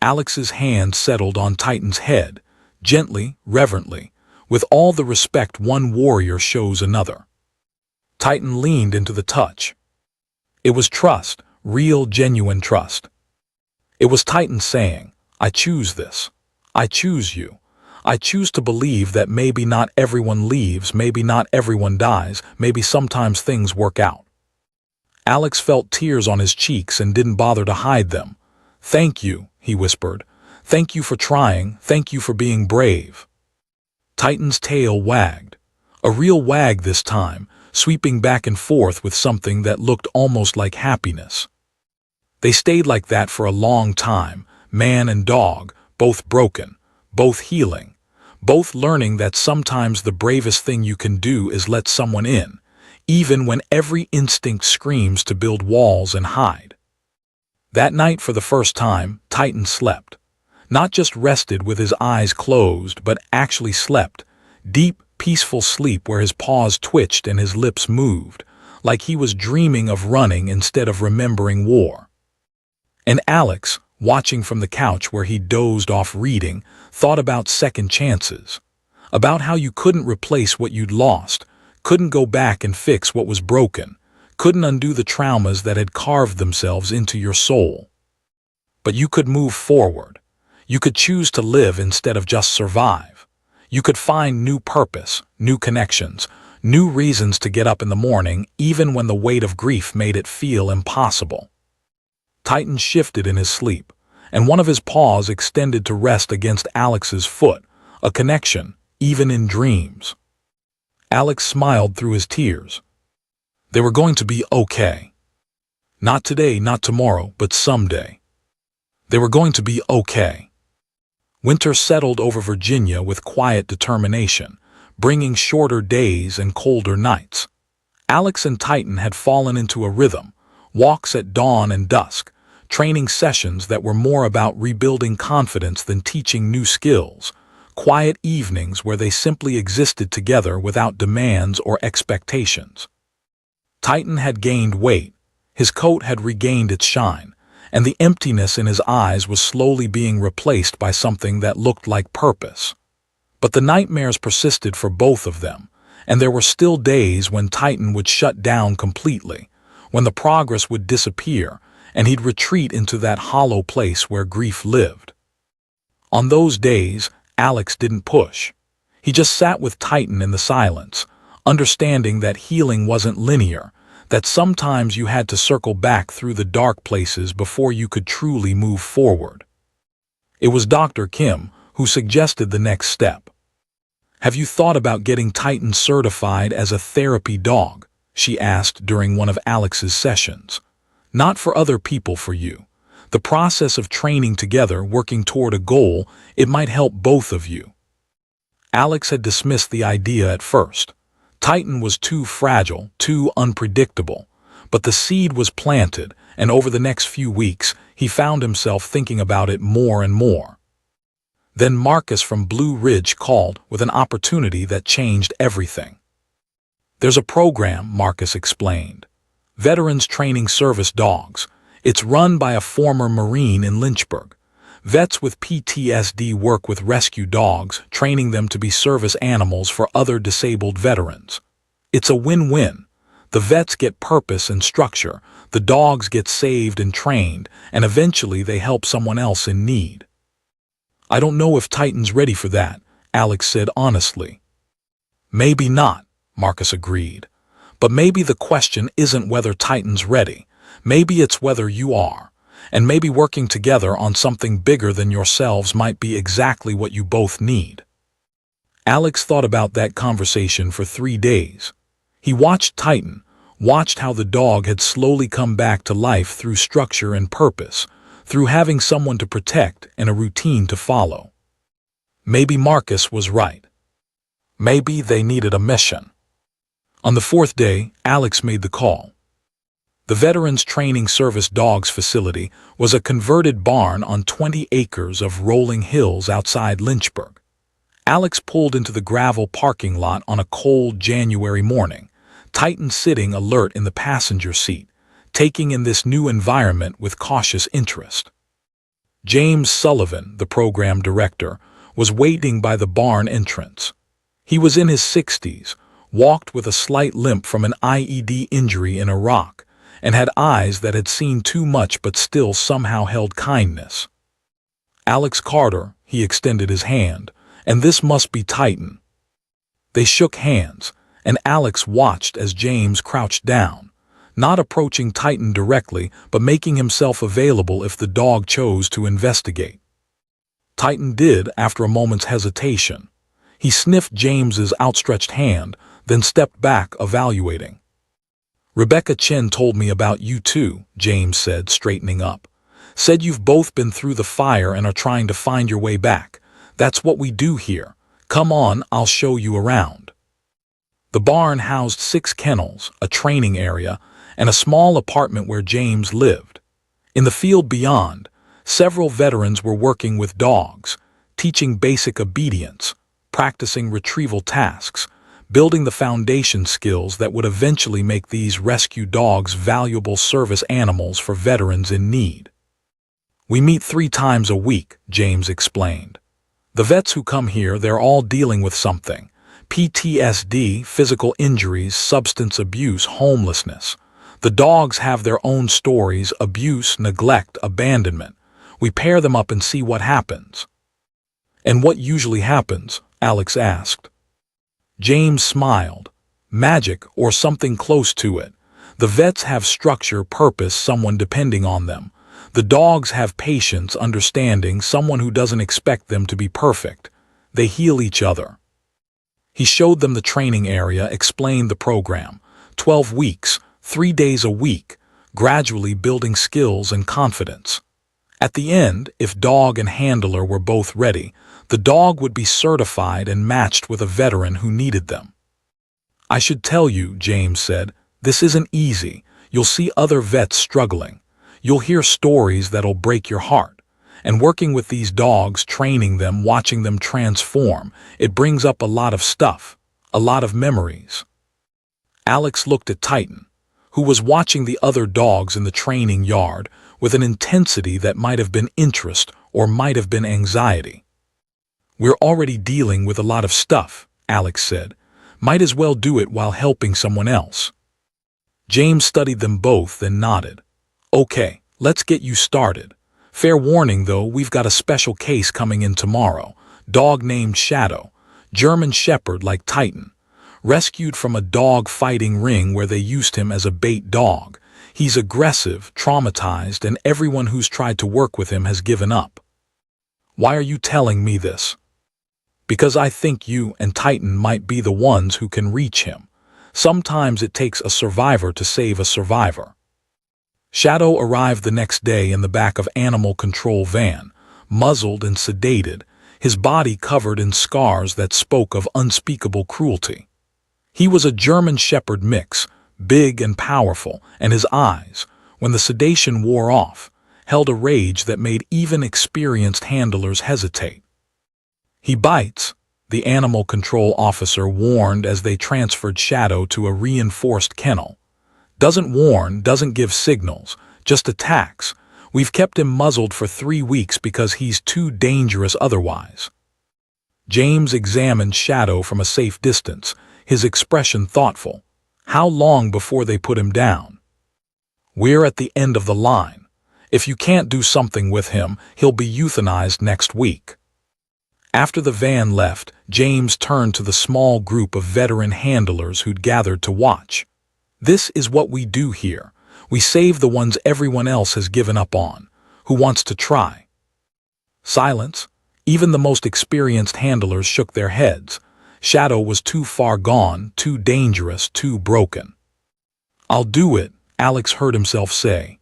A: Alex's hand settled on Titan's head, gently, reverently, with all the respect one warrior shows another. Titan leaned into the touch. It was trust, real, genuine trust. It was Titan saying, "I choose this. I choose you. I choose to believe that maybe not everyone leaves, maybe not everyone dies, maybe sometimes things work out." Alex felt tears on his cheeks and didn't bother to hide them. "Thank you," he whispered. "Thank you for trying. Thank you for being brave." Titan's tail wagged. A real wag this time, sweeping back and forth with something that looked almost like happiness. They stayed like that for a long time, man and dog, both broken, both healing, both learning that sometimes the bravest thing you can do is let someone in, even when every instinct screams to build walls and hide. That night, for the first time, Titan slept. Not just rested with his eyes closed, but actually slept. Deep, peaceful sleep where his paws twitched and his lips moved, like he was dreaming of running instead of remembering war. And Alex, watching from the couch where he dozed off reading, thought about second chances. About how you couldn't replace what you'd lost, couldn't go back and fix what was broken, couldn't undo the traumas that had carved themselves into your soul. But you could move forward. You could choose to live instead of just survive. You could find new purpose, new connections, new reasons to get up in the morning, even when the weight of grief made it feel impossible. Titan shifted in his sleep, and one of his paws extended to rest against Alex's foot, a connection, even in dreams. Alex smiled through his tears. They were going to be okay. Not today, not tomorrow, but someday. They were going to be okay. Winter settled over Virginia with quiet determination, bringing shorter days and colder nights. Alex and Titan had fallen into a rhythm, walks at dawn and dusk, training sessions that were more about rebuilding confidence than teaching new skills, quiet evenings where they simply existed together without demands or expectations. Titan had gained weight, his coat had regained its shine, and the emptiness in his eyes was slowly being replaced by something that looked like purpose. But the nightmares persisted for both of them, and there were still days when Titan would shut down completely, when the progress would disappear, and he'd retreat into that hollow place where grief lived. On those days, Alex didn't push. He just sat with Titan in the silence, understanding that healing wasn't linear, that sometimes you had to circle back through the dark places before you could truly move forward. It was Dr. Kim who suggested the next step. "Have you thought about getting Titan certified as a therapy dog?" she asked during one of Alex's sessions. "Not for other people, for you. The process of training together, working toward a goal, it might help both of you." Alex had dismissed the idea at first. Titan was too fragile, too unpredictable, But the seed was planted, and over the next few weeks, he found himself thinking about it more and more. Then Marcus from Blue Ridge called with an opportunity that changed everything. "There's a program," Marcus explained. "Veterans Training Service Dogs. It's run by a former Marine in Lynchburg. Vets with PTSD work with rescue dogs, training them to be service animals for other disabled veterans. It's a win-win. The vets get purpose and structure, the dogs get saved and trained, and eventually they help someone else in need." "I don't know if Titan's ready for that," Alex said honestly. "Maybe not," Marcus agreed. "But maybe the question isn't whether Titan's ready. Maybe it's whether you are. And maybe working together on something bigger than yourselves might be exactly what you both need." Alex thought about that conversation for 3 days. He watched Titan, watched how the dog had slowly come back to life through structure and purpose, through having someone to protect and a routine to follow. Maybe Marcus was right. Maybe they needed a mission. On the 4th day, Alex made the call. The Veterans Training Service Dogs facility was a converted barn on 20 acres of rolling hills outside Lynchburg. Alex pulled into the gravel parking lot on a cold January morning, Titan sitting alert in the passenger seat, taking in this new environment with cautious interest. James Sullivan, the program director, was waiting by the barn entrance. He was in his 60s, walked with a slight limp from an IED injury in Iraq, and had eyes that had seen too much but still somehow held kindness. "Alex Carter," he extended his hand, "and this must be Titan." They shook hands, and Alex watched as James crouched down, not approaching Titan directly but making himself available if the dog chose to investigate. Titan did after a moment's hesitation. He sniffed James's outstretched hand, then stepped back, evaluating. "Rebecca Chen told me about you too," James said, straightening up. "Said you've both been through the fire and are trying to find your way back. That's what we do here. Come on, I'll show you around." The barn housed 6 kennels, a training area, and a small apartment where James lived. In the field beyond, several veterans were working with dogs, teaching basic obedience, practicing retrieval tasks, building the foundation skills that would eventually make these rescue dogs valuable service animals for veterans in need. "We meet 3 times a week," James explained. "The vets who come here, they're all dealing with something. PTSD, physical injuries, substance abuse, homelessness. The dogs have their own stories: abuse, neglect, abandonment. We pair them up and see what happens." "And what usually happens?" Alex asked. James smiled. "Magic, or something close to it. The vets have structure, purpose, someone depending on them. The dogs have patience, understanding, someone who doesn't expect them to be perfect. They heal each other." He showed them the training area, explained the program. 12 weeks, 3 days a week, gradually building skills and confidence. At the end, if dog and handler were both ready, the dog would be certified and matched with a veteran who needed them. "I should tell you," James said, "this isn't easy. You'll see other vets struggling. You'll hear stories that'll break your heart. And working with these dogs, training them, watching them transform, it brings up a lot of stuff, a lot of memories." Alex looked at Titan, who was watching the other dogs in the training yard with an intensity that might have been interest or might have been anxiety. "We're already dealing with a lot of stuff," Alex said. "Might as well do it while helping someone else." James studied them both, then nodded. "Okay, let's get you started. Fair warning though, we've got a special case coming in tomorrow. Dog named Shadow, German Shepherd like Titan. Rescued from a dog fighting ring where they used him as a bait dog. He's aggressive, traumatized, and everyone who's tried to work with him has given up." "Why are you telling me this?" "Because I think you and Titan might be the ones who can reach him. Sometimes it takes a survivor to save a survivor." Shadow arrived the next day in the back of animal control van, muzzled and sedated, his body covered in scars that spoke of unspeakable cruelty. He was a German Shepherd mix, big and powerful, and his eyes, when the sedation wore off, held a rage that made even experienced handlers hesitate. "He bites," the animal control officer warned as they transferred Shadow to a reinforced kennel. "Doesn't warn, doesn't give signals, just attacks. We've kept him muzzled for 3 weeks because he's too dangerous otherwise." James examined Shadow from a safe distance, his expression thoughtful. "How long before they put him down?" "We're at the end of the line. If you can't do something with him, he'll be euthanized next week." After the van left, James turned to the small group of veteran handlers who'd gathered to watch. "This is what we do here. We save the ones everyone else has given up on. Who wants to try?" Silence. Even the most experienced handlers shook their heads. Shadow was too far gone, too dangerous, too broken. "I'll do it," Alex heard himself say.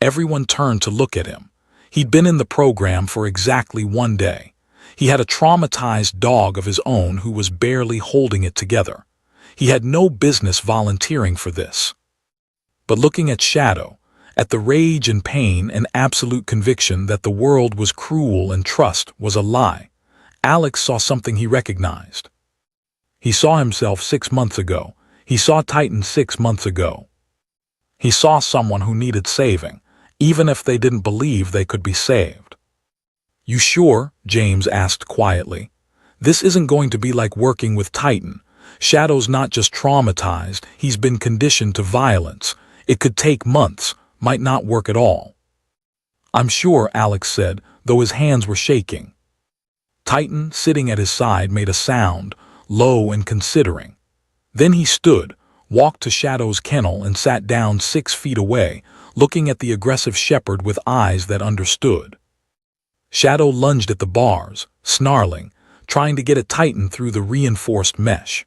A: Everyone turned to look at him. He'd been in the program for exactly 1 day. He had a traumatized dog of his own who was barely holding it together. He had no business volunteering for this. But looking at Shadow, at the rage and pain and absolute conviction that the world was cruel and trust was a lie, Alex saw something he recognized. He saw himself 6 months ago. He saw Titan 6 months ago. He saw someone who needed saving, even if they didn't believe they could be saved. "You sure?" James asked quietly. "This isn't going to be like working with Titan. Shadow's not just traumatized, he's been conditioned to violence. It could take months, might not work at all." "I'm sure," Alex said, though his hands were shaking. Titan, sitting at his side, made a sound, low and considering. Then he stood, walked to Shadow's kennel and sat down 6 feet away, looking at the aggressive shepherd with eyes that understood. Shadow lunged at the bars, snarling, trying to get at Titan through the reinforced mesh.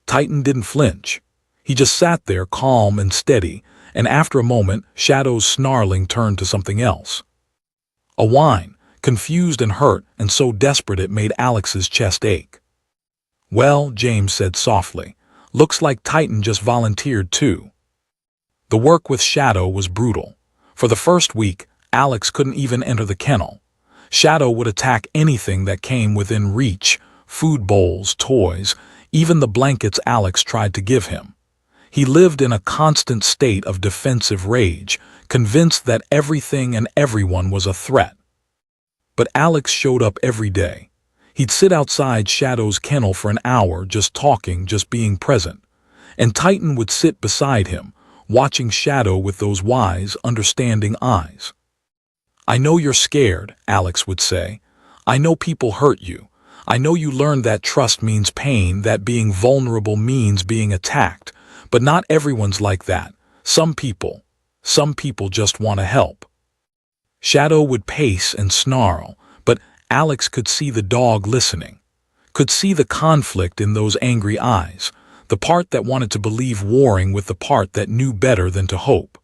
A: Titan didn't flinch. He just sat there calm and steady, and after a moment, Shadow's snarling turned to something else. A whine, confused and hurt, and so desperate it made Alex's chest ache. "Well," James said softly, "looks like Titan just volunteered too." The work with Shadow was brutal. For the first week, Alex couldn't even enter the kennel. Shadow would attack anything that came within reach, food bowls, toys, even the blankets Alex tried to give him. He lived in a constant state of defensive rage, convinced that everything and everyone was a threat. But Alex showed up every day. He'd sit outside Shadow's kennel for an hour, just talking, just being present. And Titan would sit beside him, watching Shadow with those wise, understanding eyes. "I know you're scared," Alex would say. "I know people hurt you. I know you learned that trust means pain, that being vulnerable means being attacked. But not everyone's like that. Some people just want to help." Shadow would pace and snarl, but Alex could see the dog listening, could see the conflict in those angry eyes, the part that wanted to believe warring with the part that knew better than to hope.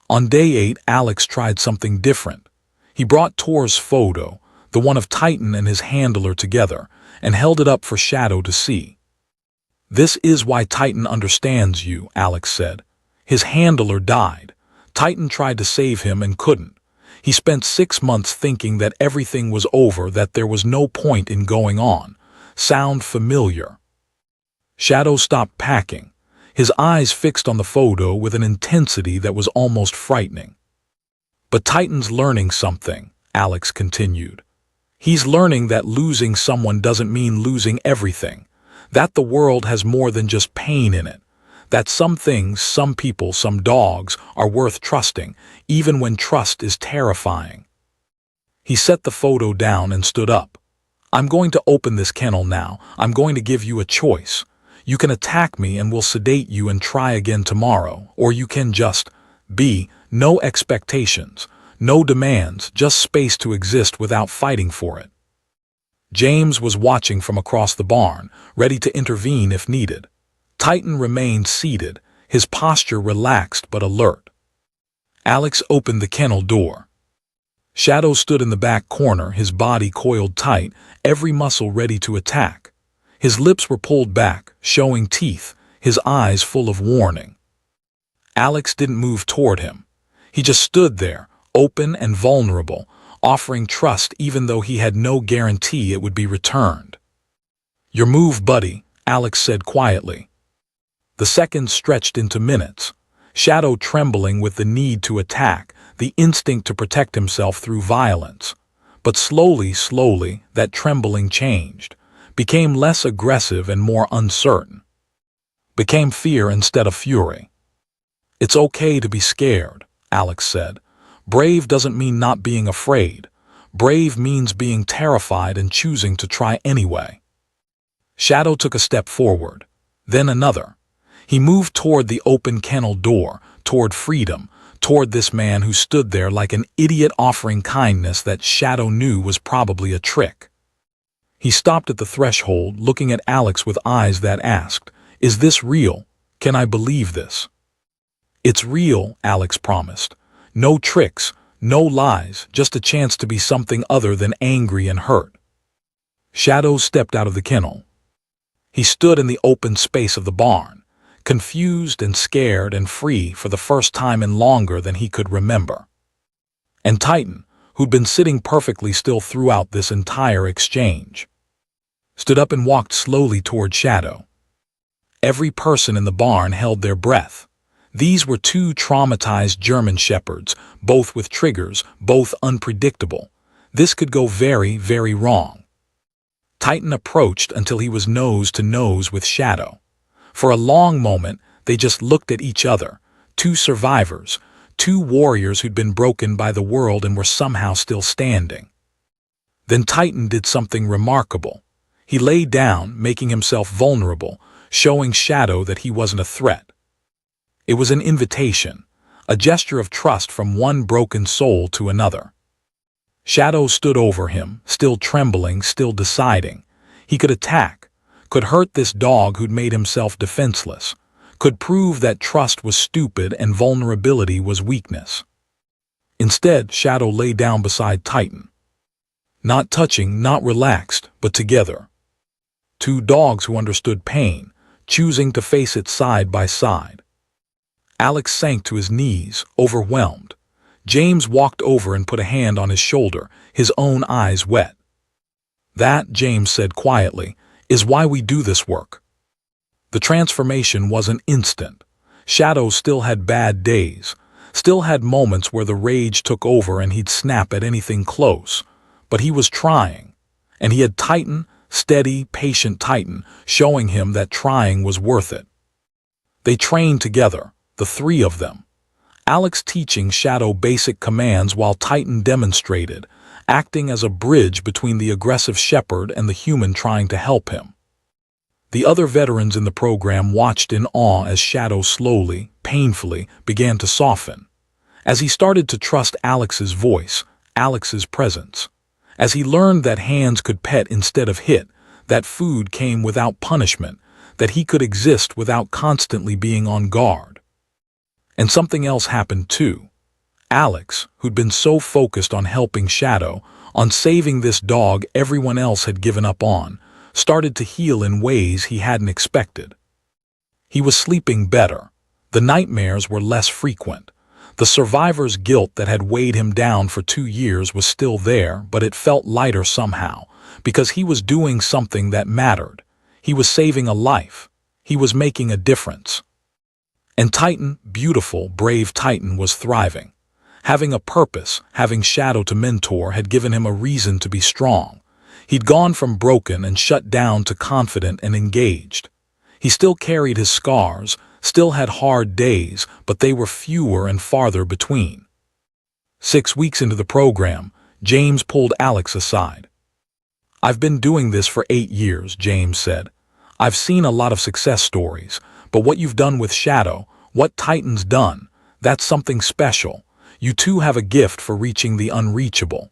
A: On day 8, Alex tried something different. He brought Tor's photo, the one of Titan and his handler together, and held it up for Shadow to see. "This is why Titan understands you," Alex said. "His handler died. Titan tried to save him and couldn't. He spent 6 months thinking that everything was over, that there was no point in going on." Sound familiar? Shadow stopped packing, his eyes fixed on the photo with an intensity that was almost frightening. "But Titan's learning something," Alex continued. "He's learning that losing someone doesn't mean losing everything, that the world has more than just pain in it, that some things, some people, some dogs are worth trusting, even when trust is terrifying." He set the photo down and stood up. "I'm going to open this kennel now. I'm going to give you a choice. You can attack me and we'll sedate you and try again tomorrow, or you can just be, no expectations, no demands, just space to exist without fighting for it." James was watching from across the barn, ready to intervene if needed. Titan remained seated, his posture relaxed but alert. Alex opened the kennel door. Shadow stood in the back corner, his body coiled tight, every muscle ready to attack. His lips were pulled back, showing teeth, his eyes full of warning. Alex didn't move toward him. He just stood there, open and vulnerable, offering trust even though he had no guarantee it would be returned. "Your move, buddy," Alex said quietly. The seconds stretched into minutes, Shadow trembling with the need to attack, the instinct to protect himself through violence. But slowly, that trembling changed, became less aggressive and more uncertain. Became fear instead of fury. "It's okay to be scared," Alex said. "Brave doesn't mean not being afraid. Brave means being terrified and choosing to try anyway." Shadow took a step forward, then another. He moved toward the open kennel door, toward freedom, toward this man who stood there like an idiot offering kindness that Shadow knew was probably a trick. He stopped at the threshold, looking at Alex with eyes that asked, "Is this real? Can I believe this?" "It's real," Alex promised. "No tricks, no lies, just a chance to be something other than angry and hurt." Shadow stepped out of the kennel. He stood in the open space of the barn, confused and scared and free for the first time in longer than he could remember. And Titan, who'd been sitting perfectly still throughout this entire exchange, stood up and walked slowly toward Shadow. Every person in the barn held their breath. These were two traumatized German shepherds, both with triggers, both unpredictable. This could go very, very wrong. Titan approached until he was nose to nose with Shadow. For a long moment, they just looked at each other, two survivors, two warriors who'd been broken by the world and were somehow still standing. Then Titan did something remarkable. He lay down, making himself vulnerable, showing Shadow that he wasn't a threat. It was an invitation, a gesture of trust from one broken soul to another. Shadow stood over him, still trembling, still deciding. He could attack, could hurt this dog who'd made himself defenseless, could prove that trust was stupid and vulnerability was weakness. Instead, Shadow lay down beside Titan. Not touching, not relaxed, but together. Two dogs who understood pain, choosing to face it side by side. Alex sank to his knees, overwhelmed. James walked over and put a hand on his shoulder, his own eyes wet. "That," James said quietly, "is why we do this work." The transformation wasn't instant. Shadow still had bad days, still had moments where the rage took over and he'd snap at anything close. But he was trying, and he had Titan, steady, patient Titan, showing him that trying was worth it. They trained together, the three of them. Alex teaching Shadow basic commands while Titan demonstrated, acting as a bridge between the aggressive shepherd and the human trying to help him. The other veterans in the program watched in awe as Shadow slowly, painfully, began to soften. As he started to trust Alex's voice, Alex's presence. As he learned that hands could pet instead of hit, that food came without punishment, that he could exist without constantly being on guard. And something else happened too. Alex, who'd been so focused on helping Shadow, on saving this dog everyone else had given up on, started to heal in ways he hadn't expected. He was sleeping better. The nightmares were less frequent. The survivor's guilt that had weighed him down for 2 years was still there, but it felt lighter somehow, because he was doing something that mattered. He was saving a life. He was making a difference. And Titan, beautiful, brave Titan, was thriving. Having a purpose, having Shadow to mentor, had given him a reason to be strong. He'd gone from broken and shut down to confident and engaged. He still carried his scars, still had hard days, but they were fewer and farther between. 6 weeks into the program, James pulled Alex aside. "I've been doing this for 8 years, James said. "I've seen a lot of success stories, but what you've done with Shadow, what Titan's done, that's something special. You two have a gift for reaching the unreachable."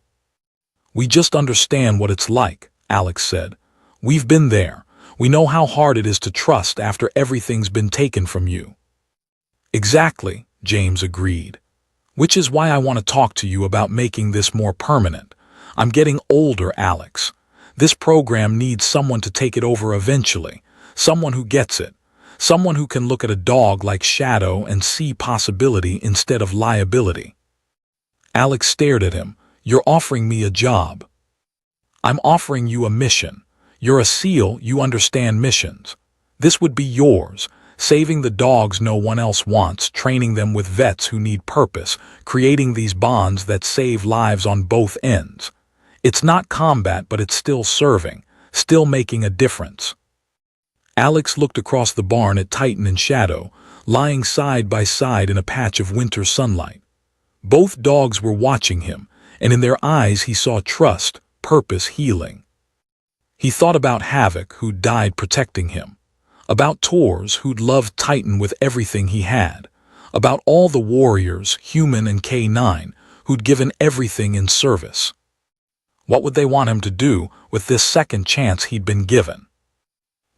A: "We just understand what it's like," Alex said. "We've been there. We know how hard it is to trust after everything's been taken from you." "Exactly," James agreed. "Which is why I want to talk to you about making this more permanent. I'm getting older, Alex. This program needs someone to take it over eventually, someone who gets it, Someone who can look at a dog like Shadow and see possibility instead of liability. Alex stared at him. You're offering me a job. I'm offering you a mission. You're a SEAL, you understand missions. This would be yours, saving the dogs no one else wants, training them with vets who need purpose, creating these bonds that save lives on both ends. It's not combat, but it's still serving, still making a difference. Alex looked across the barn at Titan and Shadow, lying side by side in a patch of winter sunlight. Both dogs were watching him, and in their eyes he saw trust, purpose, healing. He thought about Havoc, who'd died protecting him, about Tors, who'd loved Titan with everything he had, about all the warriors, human and K9, who'd given everything in service. What would they want him to do with this second chance he'd been given?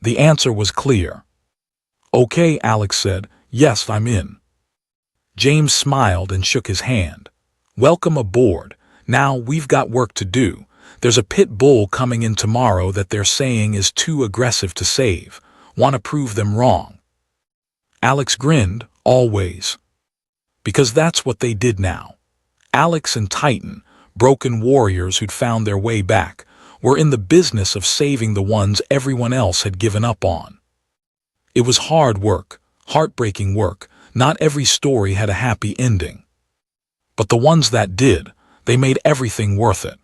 A: The answer was clear. Okay, Alex said. Yes, I'm in. James smiled and shook his hand. Welcome aboard. Now we've got work to do. There's a pit bull coming in tomorrow that they're saying is too aggressive to save. Want to prove them wrong. Alex grinned, always. Because that's what they did now. Alex and Titan, broken warriors who'd found their way back, were in the business of saving the ones everyone else had given up on. It was hard work, heartbreaking work. Not every story had a happy ending. But the ones that did, they made everything worth it.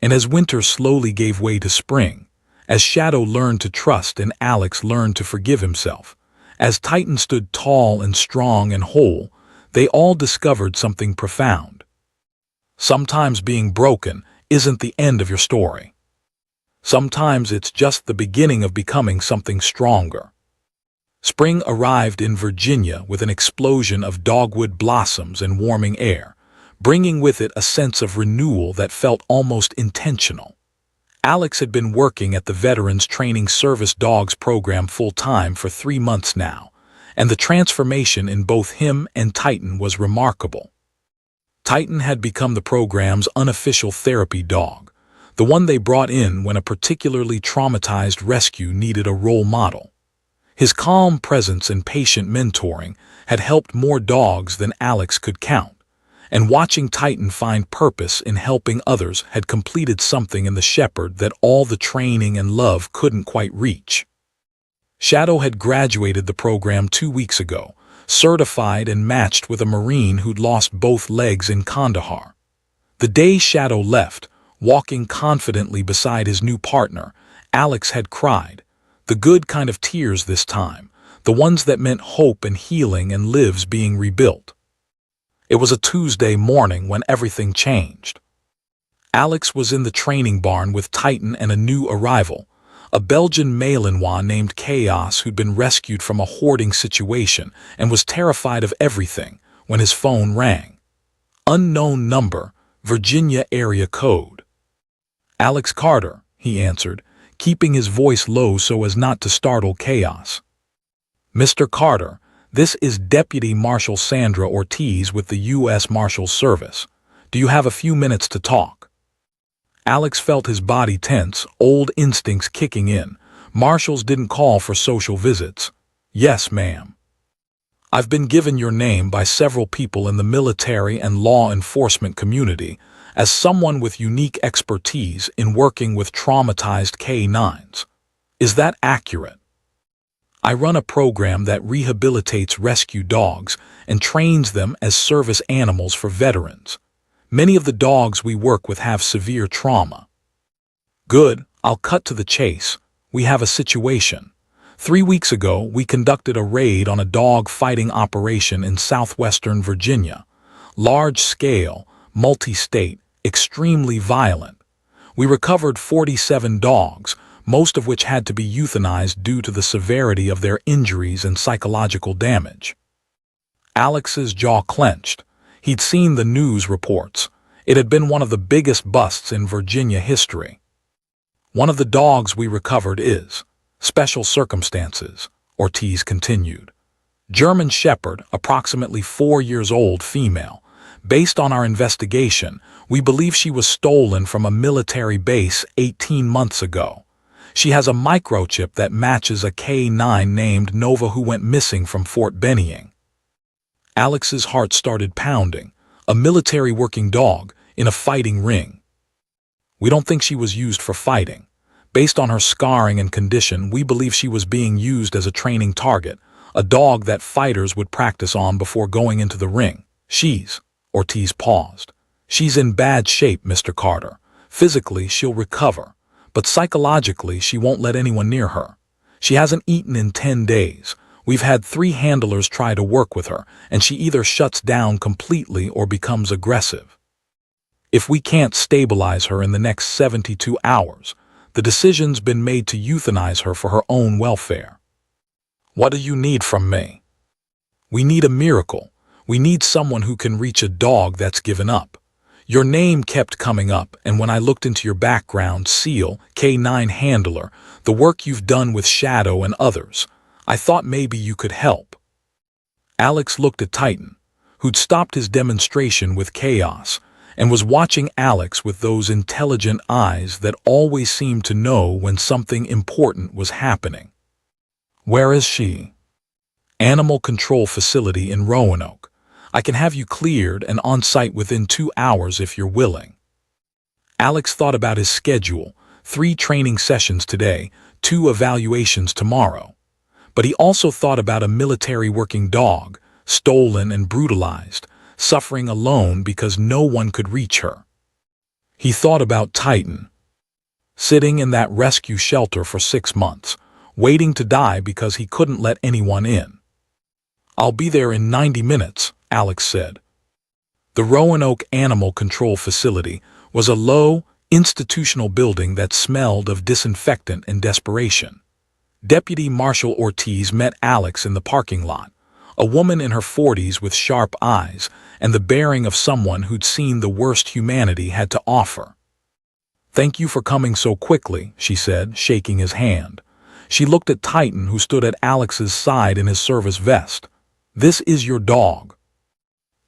A: And as winter slowly gave way to spring, as Shadow learned to trust and Alex learned to forgive himself, as Titan stood tall and strong and whole, they all discovered something profound. Sometimes being broken isn't the end of your story. Sometimes it's just the beginning of becoming something stronger. Spring arrived in Virginia with an explosion of dogwood blossoms and warming air, bringing with it a sense of renewal that felt almost intentional. Alex had been working at the Veterans Training Service Dogs program full-time for 3 months now, and the transformation in both him and Titan was remarkable. Titan had become the program's unofficial therapy dog, the one they brought in when a particularly traumatized rescue needed a role model. His calm presence and patient mentoring had helped more dogs than Alex could count, and watching Titan find purpose in helping others had completed something in the shepherd that all the training and love couldn't quite reach. Shadow had graduated the program 2 weeks ago, certified and matched with a Marine who'd lost both legs in Kandahar. The day Shadow left, walking confidently beside his new partner, Alex had cried. The good kind of tears this time, the ones that meant hope and healing and lives being rebuilt. It was a Tuesday morning when everything changed. Alex was in the training barn with Titan and a new arrival, a Belgian Malinois named Chaos who'd been rescued from a hoarding situation and was terrified of everything when his phone rang. Unknown number, Virginia area code. Alex Carter, he answered, keeping his voice low so as not to startle Chaos. Mr. Carter, this is Deputy Marshal Sandra Ortiz with the U.S. Marshals Service. Do you have a few minutes to talk? Alex felt his body tense, old instincts kicking in. Marshals didn't call for social visits. Yes, ma'am. I've been given your name by several people in the military and law enforcement community as someone with unique expertise in working with traumatized K9s. Is that accurate? I run a program that rehabilitates rescue dogs and trains them as service animals for veterans. Many of the dogs we work with have severe trauma. Good, I'll cut to the chase. We have a situation. 3 weeks ago, we conducted a raid on a dog fighting operation in southwestern Virginia. Large scale, multi-state, extremely violent. We recovered 47 dogs, most of which had to be euthanized due to the severity of their injuries and psychological damage. Alex's jaw clenched. He'd seen the news reports. It had been one of the biggest busts in Virginia history. One of the dogs we recovered is Special Circumstances, Ortiz continued. German Shepherd, approximately 4 years old, female. Based on our investigation, we believe she was stolen from a military base 18 months ago. She has a microchip that matches a K9 named Nova who went missing from Fort Benning. Alex's heart started pounding. A military working dog in a fighting ring. We don't think she was used for fighting. Based on her scarring and condition, we believe she was being used as a training target, a dog that fighters would practice on before going into the ring. Ortiz paused. She's in bad shape, Mr. Carter. Physically, she'll recover, but psychologically, she won't let anyone near her. She hasn't eaten in 10 days. We've had 3 handlers try to work with her, and she either shuts down completely or becomes aggressive. If we can't stabilize her in the next 72 hours, the decision's been made to euthanize her for her own welfare. What do you need from me? We need a miracle. We need someone who can reach a dog that's given up. Your name kept coming up, and when I looked into your background, SEAL, K9 handler, the work you've done with Shadow and others, I thought maybe you could help. Alex looked at Titan, who'd stopped his demonstration with chaos, and was watching Alex with those intelligent eyes that always seemed to know when something important was happening. Where is she? Animal control facility in Roanoke. I can have you cleared and on site within 2 hours if you're willing. Alex thought about his schedule, 3 training sessions today, 2 evaluations tomorrow. But he also thought about a military working dog, stolen and brutalized, suffering alone because no one could reach her. He thought about Titan, sitting in that rescue shelter for 6 months, waiting to die because he couldn't let anyone in. I'll be there in 90 minutes, Alex said. The Roanoke Animal Control Facility was a low, institutional building that smelled of disinfectant and desperation. Deputy Marshal Ortiz met Alex in the parking lot, a woman in her 40s with sharp eyes and the bearing of someone who'd seen the worst humanity had to offer. Thank you for coming so quickly, she said, shaking his hand. She looked at Titan, who stood at Alex's side in his service vest. This is your dog.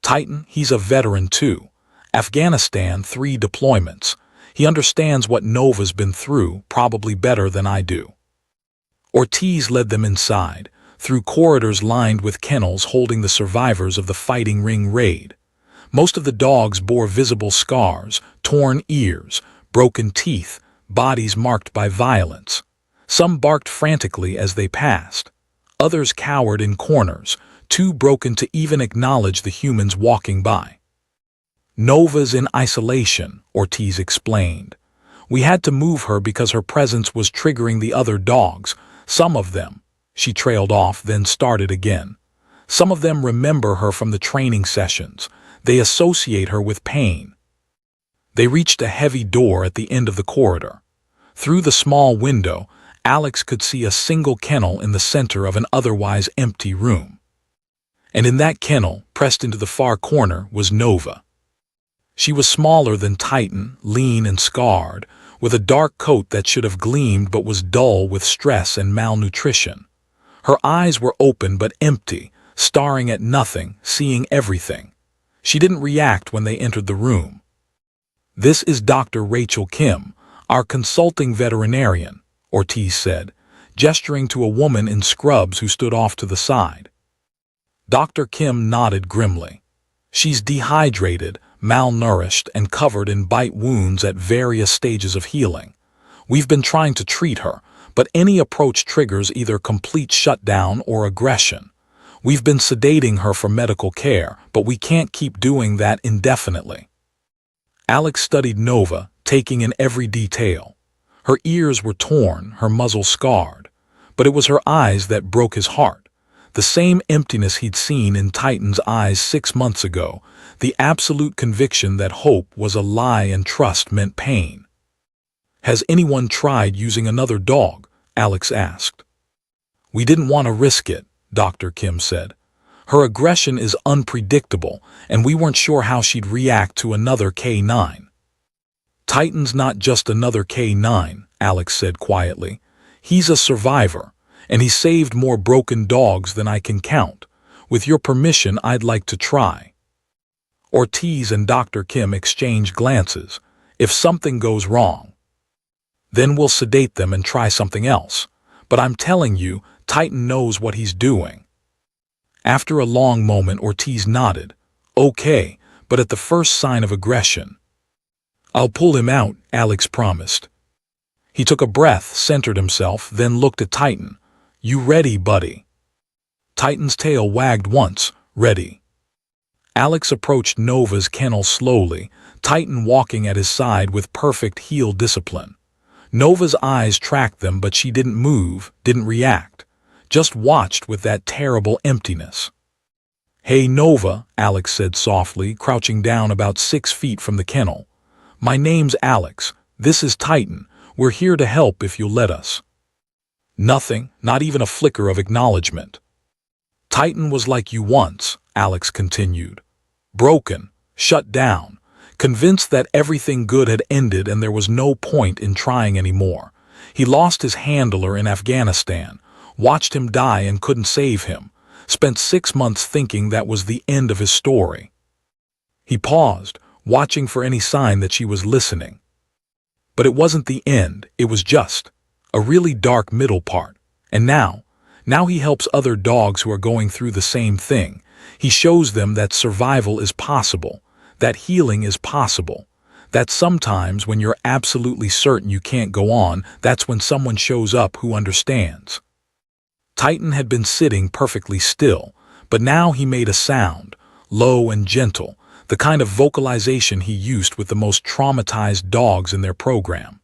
A: Titan, he's a veteran too. Afghanistan, 3 deployments. He understands what Nova's been through, probably better than I do. Ortiz led them inside, through corridors lined with kennels holding the survivors of the fighting ring raid. Most of the dogs bore visible scars, torn ears, broken teeth, bodies marked by violence. Some barked frantically as they passed. Others cowered in corners, too broken to even acknowledge the humans walking by. Nova's in isolation, Ortiz explained. We had to move her because her presence was triggering the other dogs. Some of them, she trailed off, then started again. Some of them remember her from the training sessions. They associate her with pain. They reached a heavy door at the end of the corridor. Through the small window, Alex could see a single kennel in the center of an otherwise empty room. And in that kennel, pressed into the far corner, was Nova. She was smaller than Titan, lean and scarred, with a dark coat that should have gleamed but was dull with stress and malnutrition. Her eyes were open but empty, staring at nothing, seeing everything. She didn't react when they entered the room. This is Dr. Rachel Kim, our consulting veterinarian, Ortiz said, gesturing to a woman in scrubs who stood off to the side. Dr. Kim nodded grimly. She's dehydrated, malnourished, and covered in bite wounds at various stages of healing. We've been trying to treat her, but any approach triggers either complete shutdown or aggression. We've been sedating her for medical care, but we can't keep doing that indefinitely. Alex studied Nova, taking in every detail. Her ears were torn, her muzzle scarred, but it was her eyes that broke his heart. The same emptiness he'd seen in Titan's eyes 6 months ago, the absolute conviction that hope was a lie and trust meant pain. Has anyone tried using another dog? Alex asked. We didn't want to risk it, Dr. Kim said. Her aggression is unpredictable, and we weren't sure how she'd react to another K9. Titan's not just another K9, Alex said quietly. He's a survivor, and he saved more broken dogs than I can count. With your permission, I'd like to try. Ortiz and Dr. Kim exchanged glances. If something goes wrong. Then we'll sedate them and try something else. But I'm telling you, Titan knows what he's doing." After a long moment, Ortiz nodded. "Okay, but at the first sign of aggression." "I'll pull him out," Alex promised. He took a breath, centered himself, then looked at Titan. "You ready, buddy?" Titan's tail wagged once. "Ready." Alex approached Nova's kennel slowly, Titan walking at his side with perfect heel discipline. Nova's eyes tracked them, but she didn't move, didn't react. Just watched with that terrible emptiness. "Hey, Nova," Alex said softly, crouching down about 6 feet from the kennel. "My name's Alex. This is Titan. We're here to help if you'll let us." Nothing, not even a flicker of acknowledgement. "Titan was like you once," Alex continued. "Broken, shut down, convinced that everything good had ended and there was no point in trying anymore. He lost his handler in Afghanistan, watched him die and couldn't save him, spent 6 months thinking that was the end of his story." He paused, watching for any sign that she was listening. But it wasn't the end, it was just a really dark middle part. And now he helps other dogs who are going through the same thing. He shows them that survival is possible, that healing is possible, that sometimes when you're absolutely certain you can't go on, that's when someone shows up who understands. Titan had been sitting perfectly still, but now he made a sound, low and gentle, the kind of vocalization he used with the most traumatized dogs in their program.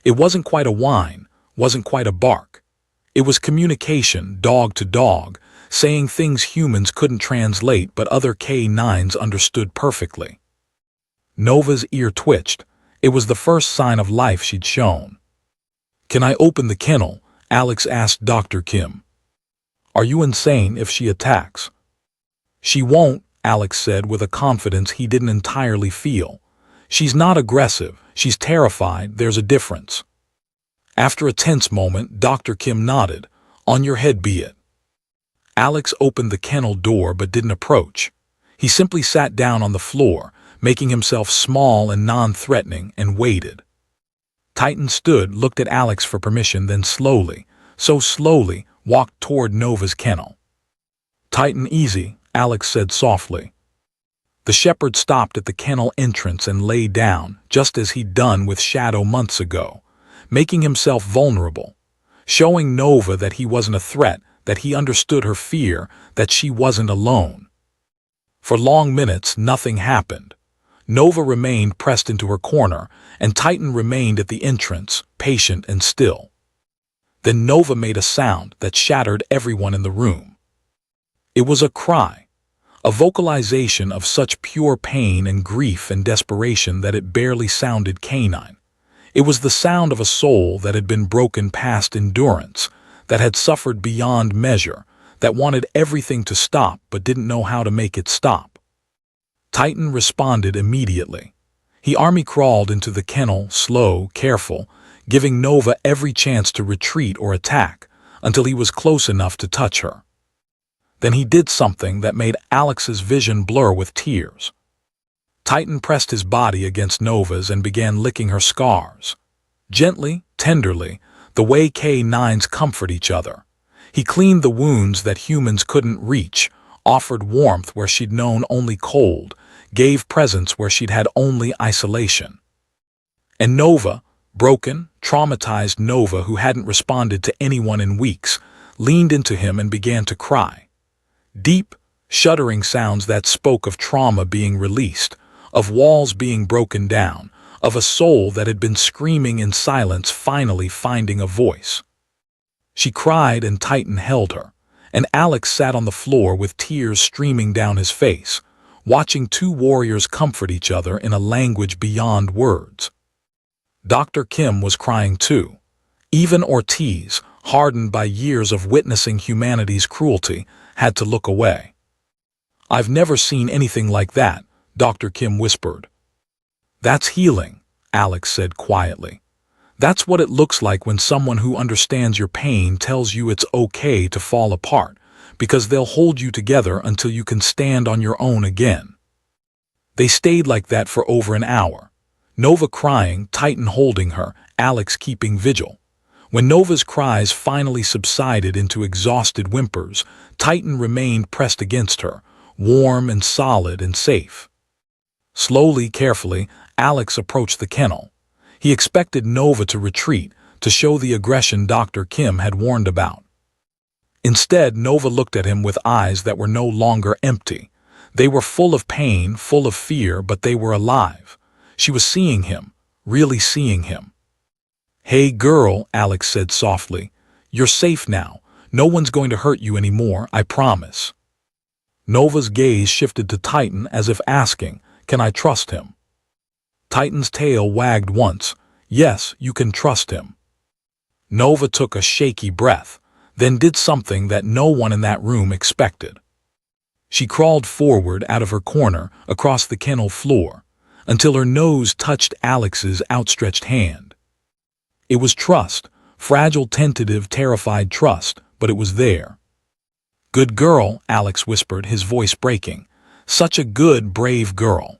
A: It wasn't quite a whine, wasn't quite a bark. It was communication, dog to dog, saying things humans couldn't translate but other K9s understood perfectly. Nova's ear twitched. It was the first sign of life she'd shown. "Can I open the kennel?" Alex asked Dr. Kim. "Are you insane if she attacks?" "She won't," Alex said with a confidence he didn't entirely feel. "She's not aggressive, she's terrified, there's a difference." After a tense moment, Dr. Kim nodded. "On your head be it." Alex opened the kennel door but didn't approach. He simply sat down on the floor, making himself small and non-threatening, and waited. Titan stood, looked at Alex for permission, then slowly, so slowly, walked toward Nova's kennel. "Titan, easy," Alex said softly. The shepherd stopped at the kennel entrance and lay down, just as he'd done with Shadow months ago, making himself vulnerable, showing Nova that he wasn't a threat, that he understood her fear, that she wasn't alone. For long minutes, nothing happened. Nova remained pressed into her corner, and Titan remained at the entrance, patient and still. Then Nova made a sound that shattered everyone in the room. It was a cry, a vocalization of such pure pain and grief and desperation that it barely sounded canine. It was the sound of a soul that had been broken past endurance, that had suffered beyond measure, that wanted everything to stop but didn't know how to make it stop. Titan responded immediately. He army crawled into the kennel, slow, careful, giving Nova every chance to retreat or attack, until he was close enough to touch her. Then he did something that made Alex's vision blur with tears. Titan pressed his body against Nova's and began licking her scars. Gently, tenderly, the way K9s comfort each other. He cleaned the wounds that humans couldn't reach, offered warmth where she'd known only cold, gave presence where she'd had only isolation. And Nova, broken, traumatized Nova who hadn't responded to anyone in weeks, leaned into him and began to cry. Deep, shuddering sounds that spoke of trauma being released, of walls being broken down, of a soul that had been screaming in silence finally finding a voice. She cried and Titan held her, and Alex sat on the floor with tears streaming down his face, watching two warriors comfort each other in a language beyond words. Dr. Kim was crying too. Even Ortiz, hardened by years of witnessing humanity's cruelty, had to look away. "I've never seen anything like that," Dr. Kim whispered. "That's healing," Alex said quietly. "That's what it looks like when someone who understands your pain tells you it's okay to fall apart, because they'll hold you together until you can stand on your own again." They stayed like that for over an hour. Nova crying, Titan holding her, Alex keeping vigil. When Nova's cries finally subsided into exhausted whimpers, Titan remained pressed against her, warm and solid and safe. Slowly, carefully, Alex approached the kennel. He expected Nova to retreat, to show the aggression Dr. Kim had warned about. Instead, Nova looked at him with eyes that were no longer empty. They were full of pain, full of fear, but they were alive. She was seeing him, really seeing him. "Hey girl," Alex said softly. "You're safe now. No one's going to hurt you anymore, I promise." Nova's gaze shifted to Titan as if asking, "Can I trust him?" Titan's tail wagged once. "Yes, you can trust him." Nova took a shaky breath, then did something that no one in that room expected. She crawled forward out of her corner across the kennel floor until her nose touched Alex's outstretched hand. It was trust, fragile, tentative, terrified trust, but it was there. "Good girl," Alex whispered, his voice breaking. "Such a good, brave girl."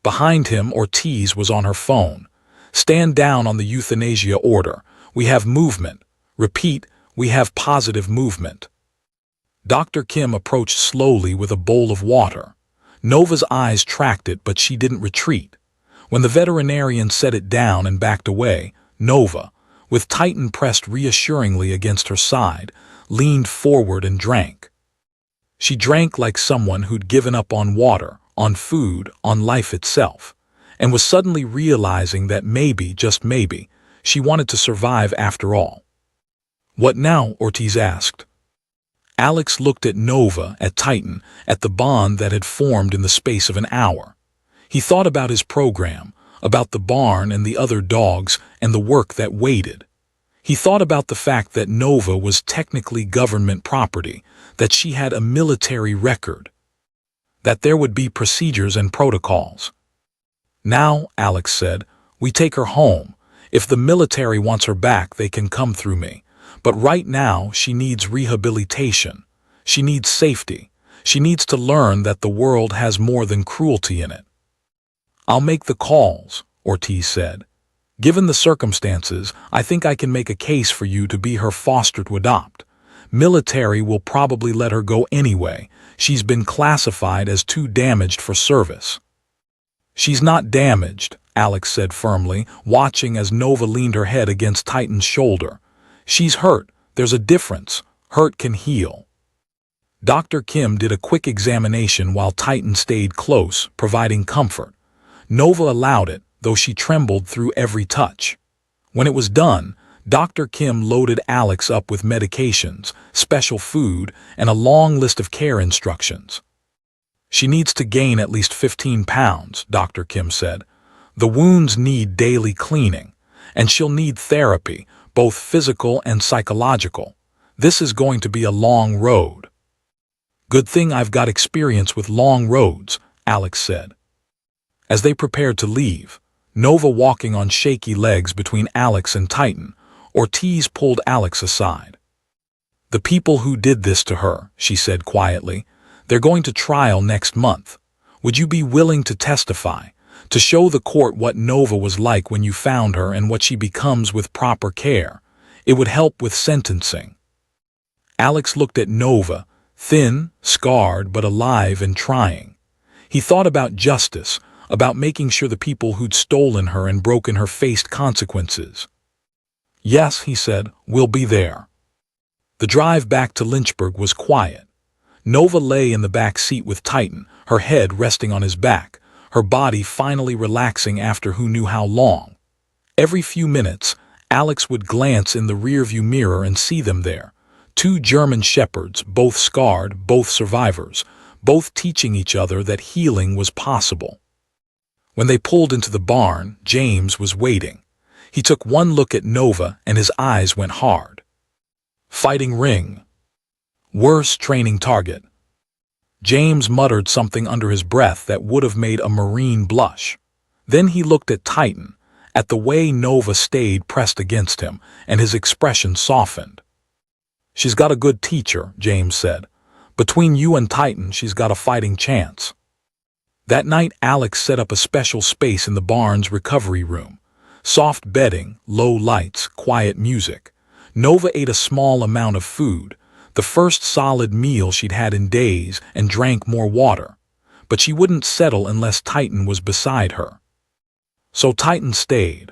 A: Behind him, Ortiz was on her phone. "Stand down on the euthanasia order. We have movement. Repeat, we have positive movement." Dr. Kim approached slowly with a bowl of water. Nova's eyes tracked it, but she didn't retreat. When the veterinarian set it down and backed away, Nova, with Titan pressed reassuringly against her side, leaned forward and drank. She drank like someone who'd given up on water, on food, on life itself, and was suddenly realizing that maybe, just maybe, she wanted to survive after all. "What now?" Ortiz asked. Alex looked at Nova, at Titan, at the bond that had formed in the space of an hour. He thought about his program, about the barn and the other dogs and the work that waited. He thought about the fact that Nova was technically government property, that she had a military record, that there would be procedures and protocols. "Now," Alex said, "we take her home. If the military wants her back, they can come through me. But right now, she needs rehabilitation. She needs safety. She needs to learn that the world has more than cruelty in it." "I'll make the calls," Ortiz said. "Given the circumstances, I think I can make a case for you to be her foster to adopt. Military will probably let her go anyway. She's been classified as too damaged for service." "She's not damaged," Alex said firmly, watching as Nova leaned her head against Titan's shoulder. "She's hurt. There's a difference. Hurt can heal." Dr. Kim did a quick examination while Titan stayed close, providing comfort. Nova allowed it, though she trembled through every touch. When it was done, Dr. Kim loaded Alex up with medications, special food, and a long list of care instructions. "She needs to gain at least 15 pounds, Dr. Kim said. "The wounds need daily cleaning, and she'll need therapy, both physical and psychological. This is going to be a long road." "Good thing I've got experience with long roads," Alex said. As they prepared to leave, Nova walking on shaky legs between Alex and Titan, Ortiz pulled Alex aside. "The people who did this to her," she said quietly, "they're going to trial next month. Would you be willing to testify, to show the court what Nova was like when you found her and what she becomes with proper care? It would help with sentencing." Alex looked at Nova, thin, scarred, but alive and trying. He thought about justice, about making sure the people who'd stolen her and broken her faced consequences. "Yes," he said, "we'll be there." The drive back to Lynchburg was quiet. Nova lay in the back seat with Titan, her head resting on his back, her body finally relaxing after who knew how long. Every few minutes, Alex would glance in the rearview mirror and see them there. Two German shepherds, both scarred, both survivors, both teaching each other that healing was possible. When they pulled into the barn, James was waiting. He took one look at Nova and his eyes went hard. "Fighting ring. Worse training target." James muttered something under his breath that would have made a Marine blush. Then he looked at Titan, at the way Nova stayed pressed against him, and his expression softened. "She's got a good teacher," James said. "Between you and Titan, she's got a fighting chance." That night, Alex set up a special space in the barn's recovery room. Soft bedding, low lights, quiet music. Nova ate a small amount of food, the first solid meal she'd had in days, and drank more water. But she wouldn't settle unless Titan was beside her. So Titan stayed.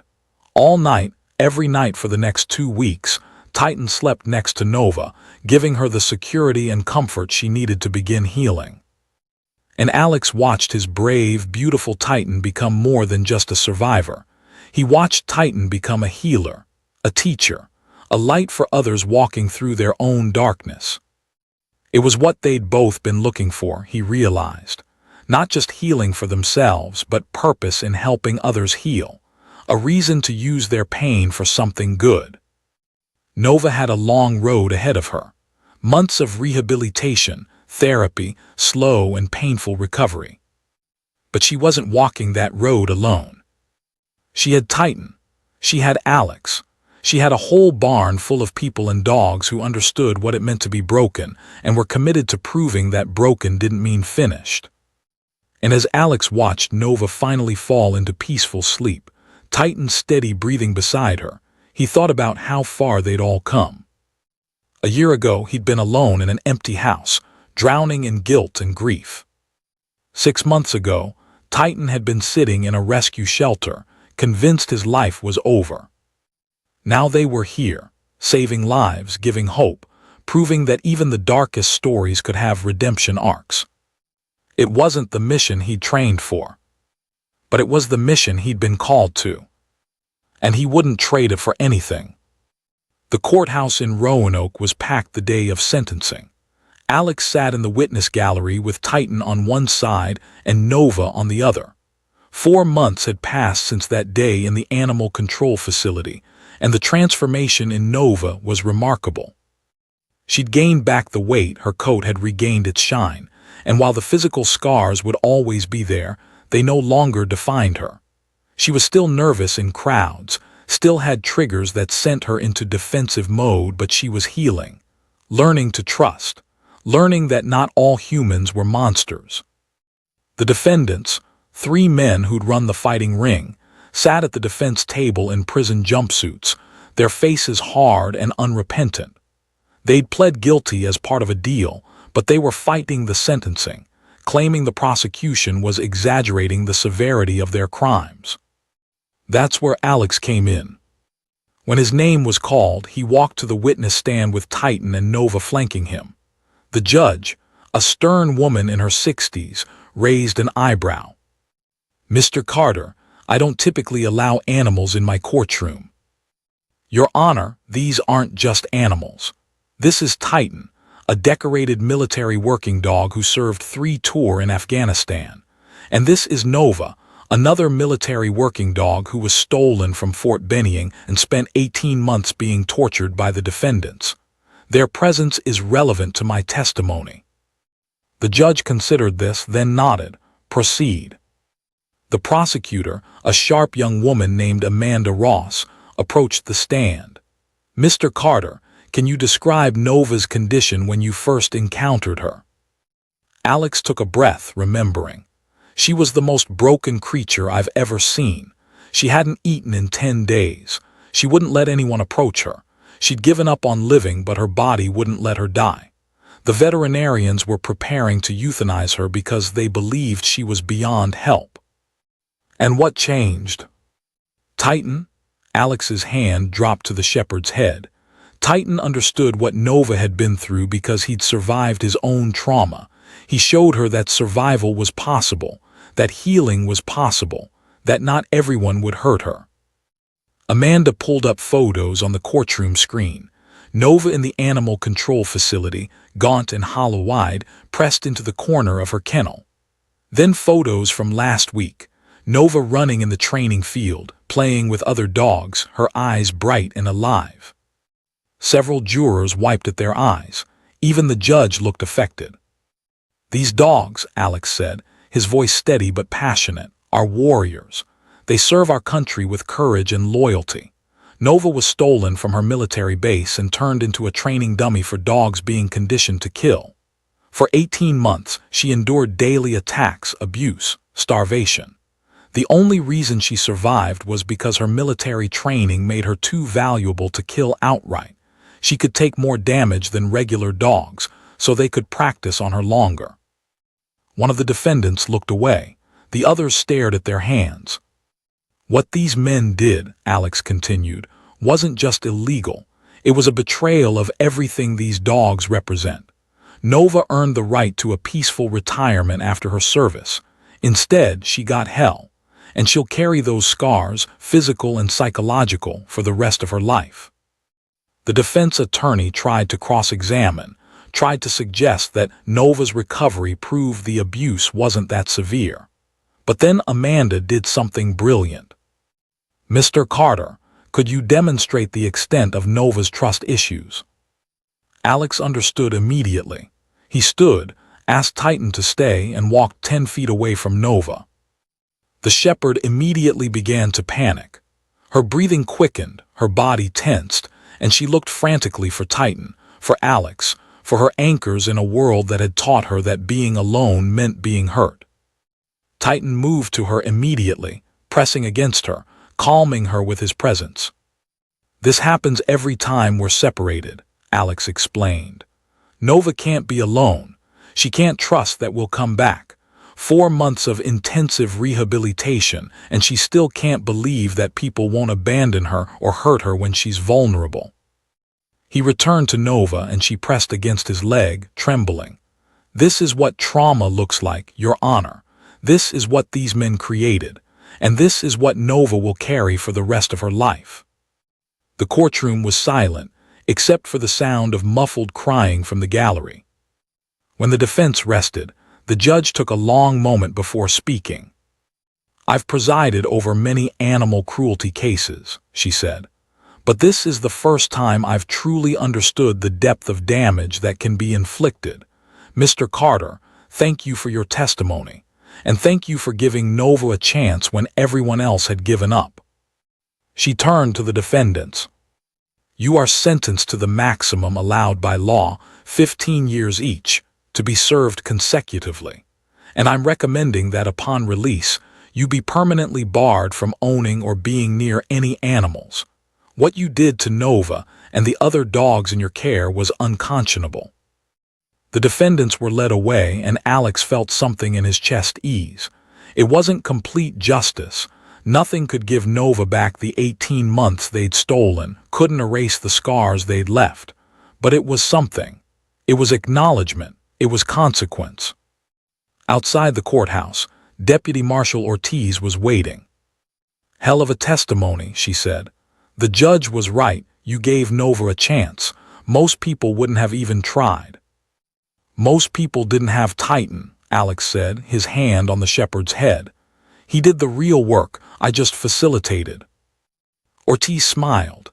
A: All night, every night for the next 2 weeks, Titan slept next to Nova, giving her the security and comfort she needed to begin healing. And Alex watched his brave, beautiful Titan become more than just a survivor. He watched Titan become a healer, a teacher, a light for others walking through their own darkness. It was what they'd both been looking for, he realized. Not just healing for themselves, but purpose in helping others heal. A reason to use their pain for something good. Nova had a long road ahead of her. Months of rehabilitation, therapy, slow and painful recovery. But she wasn't walking that road alone. She had Titan. She had Alex. She had a whole barn full of people and dogs who understood what it meant to be broken and were committed to proving that broken didn't mean finished. And as Alex watched Nova finally fall into peaceful sleep, Titan steady breathing beside her, he thought about how far they'd all come. A year ago, he'd been alone in an empty house, drowning in guilt and grief. 6 months ago, Titan had been sitting in a rescue shelter, convinced his life was over. Now they were here, saving lives, giving hope, proving that even the darkest stories could have redemption arcs. It wasn't the mission he'd trained for, but it was the mission he'd been called to. And he wouldn't trade it for anything. The courthouse in Roanoke was packed the day of sentencing. Alex sat in the witness gallery with Titan on one side and Nova on the other. 4 months had passed since that day in the animal control facility, and the transformation in Nova was remarkable. She'd gained back the weight, her coat had regained its shine, and while the physical scars would always be there, they no longer defined her. She was still nervous in crowds, still had triggers that sent her into defensive mode, but she was healing, learning to trust, learning that not all humans were monsters. The defendants, 3 men who'd run the fighting ring, sat at the defense table in prison jumpsuits, their faces hard and unrepentant. They'd pled guilty as part of a deal, but they were fighting the sentencing, claiming the prosecution was exaggerating the severity of their crimes. That's where Alex came in. When his name was called, he walked to the witness stand with Titan and Nova flanking him. The judge, a stern woman in her 60s, raised an eyebrow. "Mr. Carter, I don't typically allow animals in my courtroom." "Your Honor, these aren't just animals. This is Titan, a decorated military working dog who served 3 tours in Afghanistan. And this is Nova, another military working dog who was stolen from Fort Benning and spent 18 months being tortured by the defendants. Their presence is relevant to my testimony." The judge considered this, then nodded. "Proceed." The prosecutor, a sharp young woman named Amanda Ross, approached the stand. "Mr. Carter, can you describe Nova's condition when you first encountered her?" Alex took a breath, remembering. She was the most broken creature I've ever seen. She hadn't eaten in 10 days. She wouldn't let anyone approach her. She'd given up on living, but her body wouldn't let her die. The veterinarians were preparing to euthanize her because they believed she was beyond help. And what changed? Titan? Alex's hand dropped to the shepherd's head. Titan understood what Nova had been through because he'd survived his own trauma. He showed her that survival was possible, that healing was possible, that not everyone would hurt her. Amanda pulled up photos on the courtroom screen. Nova in the animal control facility, gaunt and hollow-eyed, pressed into the corner of her kennel. Then photos from last week. Nova running in the training field, playing with other dogs, her eyes bright and alive. Several jurors wiped at their eyes. Even the judge looked affected. "These dogs," Alex said, his voice steady but passionate, "are warriors. They serve our country with courage and loyalty." Nova was stolen from her military base and turned into a training dummy for dogs being conditioned to kill. For 18 months, she endured daily attacks, abuse, starvation. The only reason she survived was because her military training made her too valuable to kill outright. She could take more damage than regular dogs, so they could practice on her longer. One of the defendants looked away. The others stared at their hands. What these men did, Alex continued, wasn't just illegal. It was a betrayal of everything these dogs represent. Nova earned the right to a peaceful retirement after her service. Instead, she got hell, and she'll carry those scars, physical and psychological, for the rest of her life. The defense attorney tried to cross-examine, tried to suggest that Nova's recovery proved the abuse wasn't that severe. But then Amanda did something brilliant. "Mr. Carter, could you demonstrate the extent of Nova's trust issues?" Alex understood immediately. He stood, asked Titan to stay, and walked 10 feet away from Nova. The shepherd immediately began to panic. Her breathing quickened, her body tensed, and she looked frantically for Titan, for Alex, for her anchors in a world that had taught her that being alone meant being hurt. Titan moved to her immediately, pressing against her, calming her with his presence. "This happens every time we're separated," Alex explained. "Nova can't be alone. She can't trust that we'll come back. 4 months of intensive rehabilitation, and she still can't believe that people won't abandon her or hurt her when she's vulnerable." He returned to Nova, and she pressed against his leg, trembling. "This is what trauma looks like, Your Honor. This is what these men created, and this is what Nova will carry for the rest of her life." The courtroom was silent, except for the sound of muffled crying from the gallery. When the defense rested, the judge took a long moment before speaking. "I've presided over many animal cruelty cases," she said, "but this is the first time I've truly understood the depth of damage that can be inflicted. Mr. Carter, thank you for your testimony, and thank you for giving Nova a chance when everyone else had given up." She turned to the defendants. "You are sentenced to the maximum allowed by law, 15 years each, to be served consecutively, and I'm recommending that upon release, you be permanently barred from owning or being near any animals. What you did to Nova and the other dogs in your care was unconscionable." The defendants were led away, and Alex felt something in his chest ease. It wasn't complete justice. Nothing could give Nova back the 18 months they'd stolen, couldn't erase the scars they'd left. But it was something. It was acknowledgement. It was consequence. Outside the courthouse, Deputy Marshal Ortiz was waiting. "Hell of a testimony," she said. "The judge was right. You gave Nova a chance. Most people wouldn't have even tried." "Most people didn't have Titan," Alex said, his hand on the shepherd's head. "He did the real work. I just facilitated." Ortiz smiled.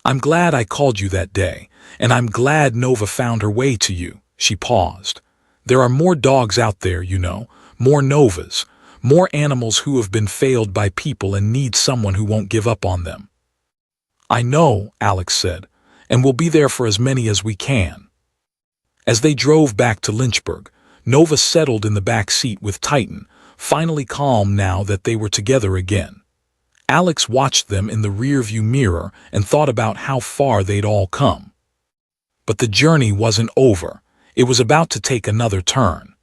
A: "I'm glad I called you that day, and I'm glad Nova found her way to you." She paused. "There are more dogs out there, you know, more Novas, more animals who have been failed by people and need someone who won't give up on them." "I know," Alex said, "and we'll be there for as many as we can." As they drove back to Lynchburg, Nova settled in the back seat with Titan, finally calm now that they were together again. Alex watched them in the rearview mirror and thought about how far they'd all come. But the journey wasn't over. It was about to take another turn.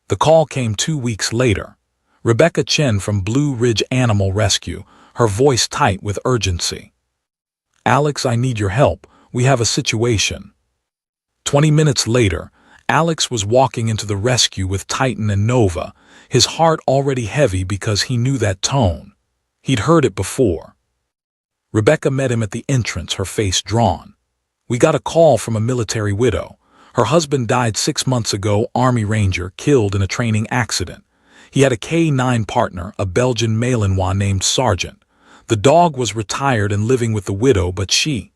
A: The call came 2 weeks later. Rebecca Chen from Blue Ridge Animal Rescue, her voice tight with urgency. "Alex, I need your help. We have a situation." 20 minutes later, Alex was walking into the rescue with Titan and Nova, his heart already heavy because he knew that tone. He'd heard it before. Rebecca met him at the entrance, her face drawn. "We got a call from a military widow. Her husband died 6 months ago, Army Ranger, killed in a training accident. He had a K9 partner, a Belgian Malinois named Sergeant. The dog was retired and living with the widow, but she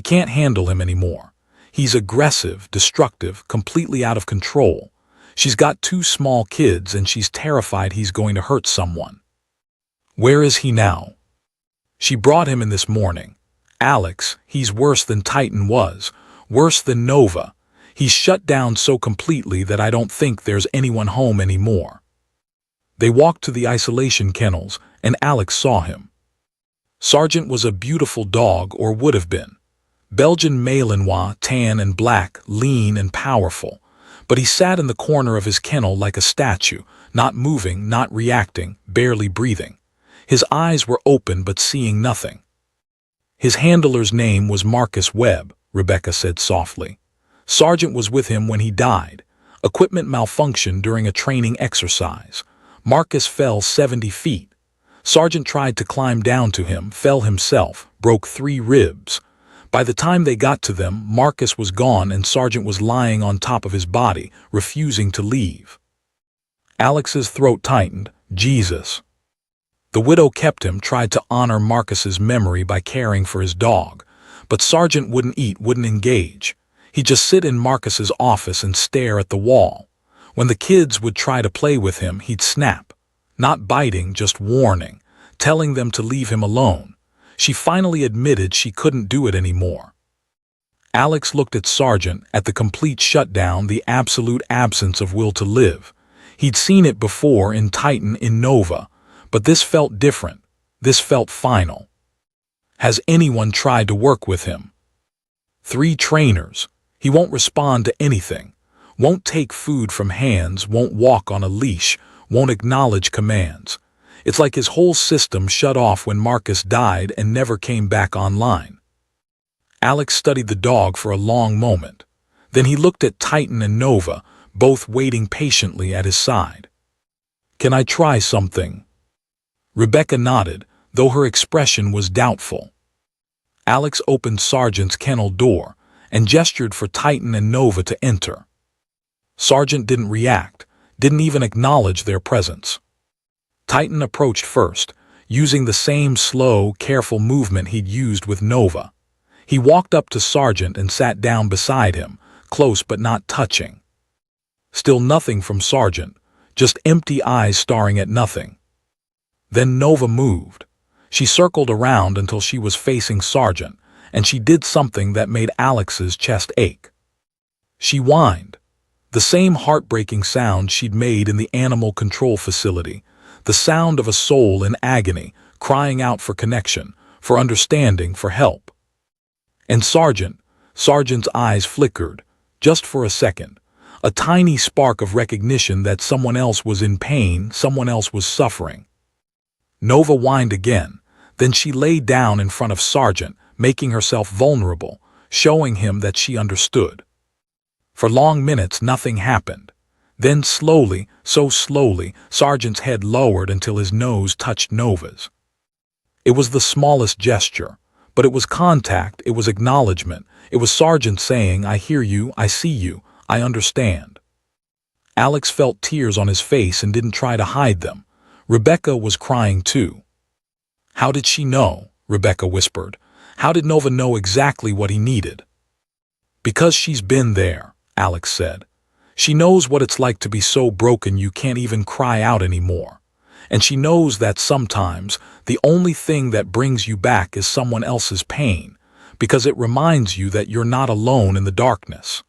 A: can't handle him anymore. He's aggressive, destructive, completely out of control. She's got 2 small kids, and she's terrified he's going to hurt someone." "Where is he now?" "She brought him in this morning. Alex, he's worse than Titan was, worse than Nova. He's shut down so completely that I don't think there's anyone home anymore." They walked to the isolation kennels, and Alex saw him. Sergeant was a beautiful dog, or would have been. Belgian Malinois, tan and black, lean and powerful. But he sat in the corner of his kennel like a statue, not moving, not reacting, barely breathing. His eyes were open but seeing nothing. His handler's name was Marcus Webb, Rebecca said softly. Sergeant was with him when he died. Equipment malfunctioned during a training exercise. Marcus fell 70 feet. Sergeant tried to climb down to him, fell himself, broke 3 ribs. By the time they got to them, Marcus was gone and Sergeant was lying on top of his body, refusing to leave. Alex's throat tightened. Jesus. The widow kept him, tried to honor Marcus's memory by caring for his dog. But Sergeant wouldn't eat, wouldn't engage. He'd just sit in Marcus's office and stare at the wall. When the kids would try to play with him, he'd snap. Not biting, just warning, telling them to leave him alone. She finally admitted she couldn't do it anymore. Alex looked at Sergeant, at the complete shutdown, the absolute absence of will to live. He'd seen it before in Titan, in Nova, but this felt different. This felt final. Has anyone tried to work with him? 3 trainers. He won't respond to anything. Won't take food from hands, won't walk on a leash, won't acknowledge commands. It's like his whole system shut off when Marcus died and never came back online. Alex studied the dog for a long moment. Then he looked at Titan and Nova, both waiting patiently at his side. Can I try something? Rebecca nodded, though her expression was doubtful. Alex opened Sergeant's kennel door and gestured for Titan and Nova to enter. Sergeant didn't react, didn't even acknowledge their presence. Titan approached first, using the same slow, careful movement he'd used with Nova. He walked up to Sergeant and sat down beside him, close but not touching. Still nothing from Sergeant, just empty eyes staring at nothing. Then Nova moved. She circled around until she was facing Sergeant, and she did something that made Alex's chest ache. She whined. The same heartbreaking sound she'd made in the animal control facility, the sound of a soul in agony, crying out for connection, for understanding, for help. And Sergeant's eyes flickered, just for a second, a tiny spark of recognition that someone else was in pain, someone else was suffering. Nova whined again, then she lay down in front of Sergeant, making herself vulnerable, showing him that she understood. For long minutes nothing happened. Then slowly, so slowly, Sergeant's head lowered until his nose touched Nova's. It was the smallest gesture, but it was contact, it was acknowledgement, it was Sergeant saying, I hear you, I see you, I understand. Alex felt tears on his face and didn't try to hide them. Rebecca was crying too. How did she know? Rebecca whispered. How did Nova know exactly what he needed? Because she's been there, Alex said. She knows what it's like to be so broken you can't even cry out anymore. And she knows that sometimes the only thing that brings you back is someone else's pain, because it reminds you that you're not alone in the darkness.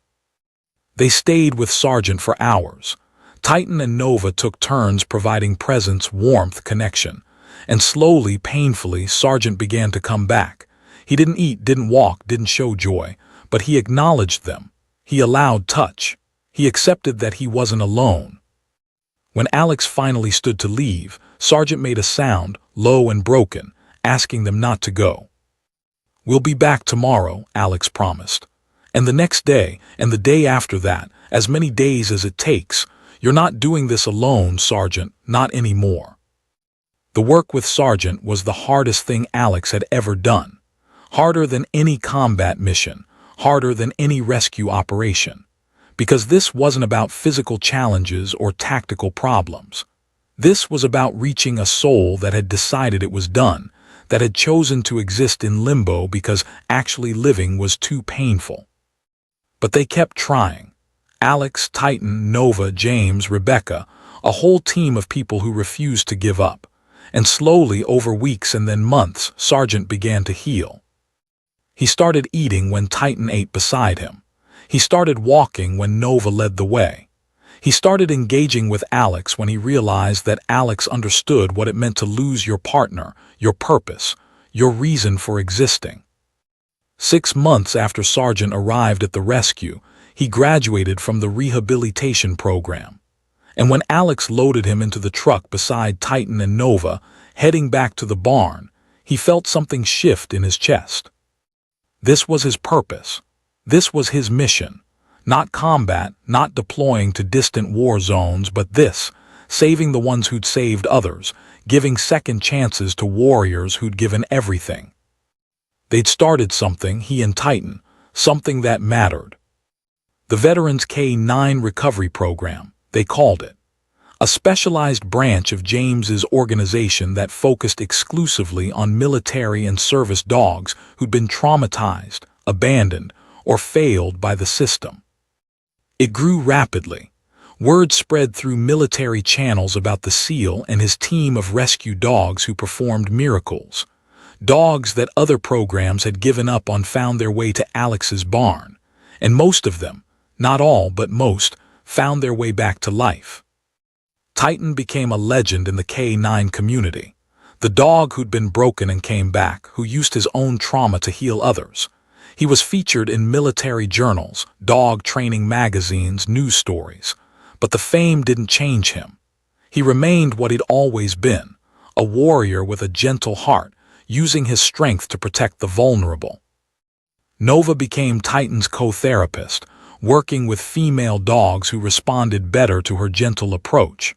A: They stayed with Sergeant for hours. Titan and Nova took turns providing presence, warmth, connection. And slowly, painfully, Sergeant began to come back. He didn't eat, didn't walk, didn't show joy, but he acknowledged them. He allowed touch. He accepted that he wasn't alone. When Alex finally stood to leave, Sergeant made a sound, low and broken, asking them not to go. We'll be back tomorrow, Alex promised. And the next day, and the day after that, as many days as it takes. You're not doing this alone, Sergeant, not anymore. The work with Sergeant was the hardest thing Alex had ever done. Harder than any combat mission, harder than any rescue operation. Because this wasn't about physical challenges or tactical problems. This was about reaching a soul that had decided it was done, that had chosen to exist in limbo because actually living was too painful. But they kept trying. Alex, Titan, Nova, James, Rebecca, a whole team of people who refused to give up. And slowly, over weeks and then months, Sergeant began to heal. He started eating when Titan ate beside him. He started walking when Nova led the way. He started engaging with Alex when he realized that Alex understood what it meant to lose your partner, your purpose, your reason for existing. 6 months after Sargent arrived at the rescue, he graduated from the rehabilitation program. And when Alex loaded him into the truck beside Titan and Nova, heading back to the barn, he felt something shift in his chest. This was his purpose. This was his mission. Not combat, not deploying to distant war zones, but this, saving the ones who'd saved others, giving second chances to warriors who'd given everything. They'd started something, he and Titan, something that mattered. The Veterans K-9 Recovery Program, they called it. A specialized branch of James's organization that focused exclusively on military and service dogs who'd been traumatized, abandoned, or failed by the system. It grew rapidly. Word spread through military channels about the SEAL and his team of rescue dogs who performed miracles. Dogs that other programs had given up on found their way to Alex's barn, and most of them, not all but most, found their way back to life. Titan became a legend in the K-9 community. The dog who'd been broken and came back, who used his own trauma to heal others. He was featured in military journals, dog training magazines, news stories. But the fame didn't change him. He remained what he'd always been, a warrior with a gentle heart, using his strength to protect the vulnerable. Nova became Titan's co-therapist, working with female dogs who responded better to her gentle approach.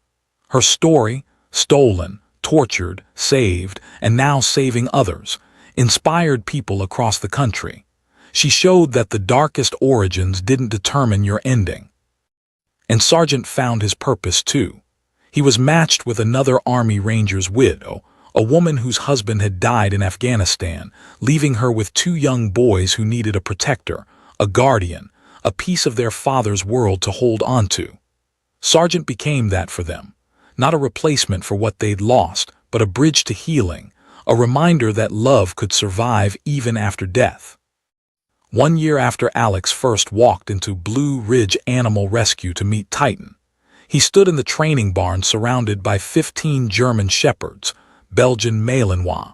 A: Her story, stolen, tortured, saved, and now saving others, inspired people across the country. She showed that the darkest origins didn't determine your ending. And Sargent found his purpose too. He was matched with another Army Ranger's widow, a woman whose husband had died in Afghanistan, leaving her with 2 young boys who needed a protector, a guardian, a piece of their father's world to hold onto. Sargent became that for them, not a replacement for what they'd lost, but a bridge to healing, a reminder that love could survive even after death. 1 year after Alex first walked into Blue Ridge Animal Rescue to meet Titan, he stood in the training barn surrounded by 15 German Shepherds, Belgian Malinois,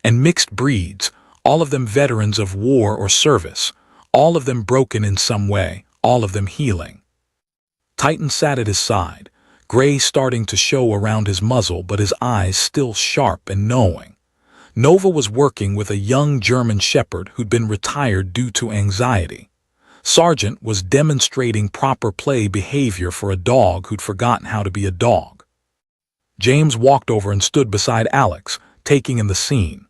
A: and mixed breeds, all of them veterans of war or service, all of them broken in some way, all of them healing. Titan sat at his side, gray starting to show around his muzzle but his eyes still sharp and knowing. Nova was working with a young German Shepherd who'd been retired due to anxiety. Sargent was demonstrating proper play behavior for a dog who'd forgotten how to be a dog. James walked over and stood beside Alex, taking in the scene.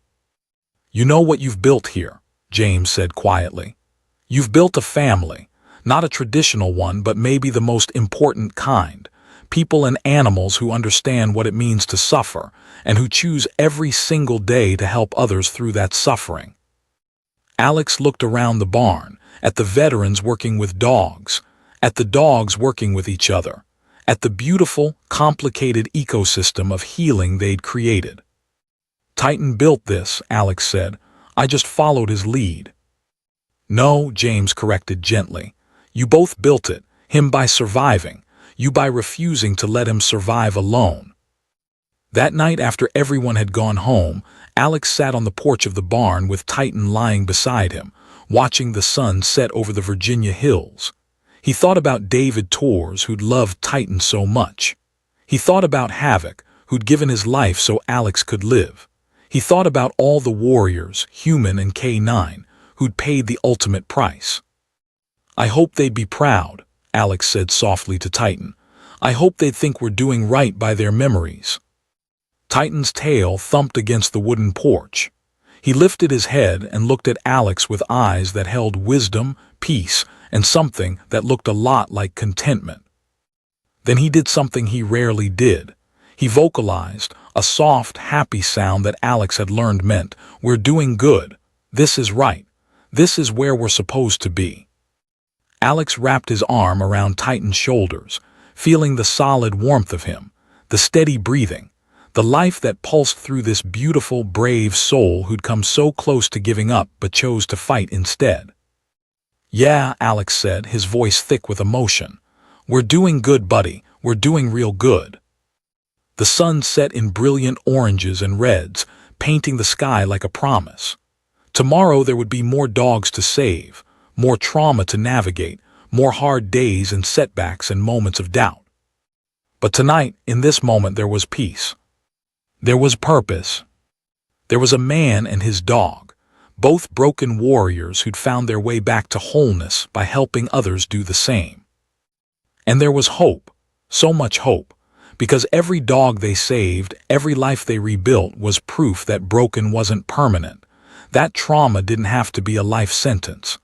A: "You know what you've built here," James said quietly. "You've built a family, not a traditional one, but maybe the most important kind. People and animals who understand what it means to suffer and who choose every single day to help others through that suffering." Alex looked around the barn, at the veterans working with dogs, at the dogs working with each other, at the beautiful, complicated ecosystem of healing they'd created. "Titan built this," Alex said. "I just followed his lead." "No," James corrected gently. "You both built it, him by surviving, you by refusing to let him survive alone." That night after everyone had gone home, Alex sat on the porch of the barn with Titan lying beside him, watching the sun set over the Virginia hills. He thought about David Torres, who'd loved Titan so much. He thought about Havoc, who'd given his life so Alex could live. He thought about all the warriors, human and K-9, who'd paid the ultimate price. "I hope they'd be proud," Alex said softly to Titan. "I hope they'd think we're doing right by their memories." Titan's tail thumped against the wooden porch. He lifted his head and looked at Alex with eyes that held wisdom, peace, and something that looked a lot like contentment. Then he did something he rarely did. He vocalized, a soft, happy sound that Alex had learned meant, "We're doing good. This is right. This is where we're supposed to be." Alex wrapped his arm around Titan's shoulders, feeling the solid warmth of him, the steady breathing, the life that pulsed through this beautiful, brave soul who'd come so close to giving up but chose to fight instead. "Yeah," Alex said, his voice thick with emotion. "We're doing good, buddy. We're doing real good." The sun set in brilliant oranges and reds, painting the sky like a promise. Tomorrow there would be more dogs to save, more trauma to navigate, more hard days and setbacks and moments of doubt. But tonight, in this moment, there was peace. There was purpose. There was a man and his dog, both broken warriors who'd found their way back to wholeness by helping others do the same. And there was hope, so much hope, because every dog they saved, every life they rebuilt was proof that broken wasn't permanent, that trauma didn't have to be a life sentence,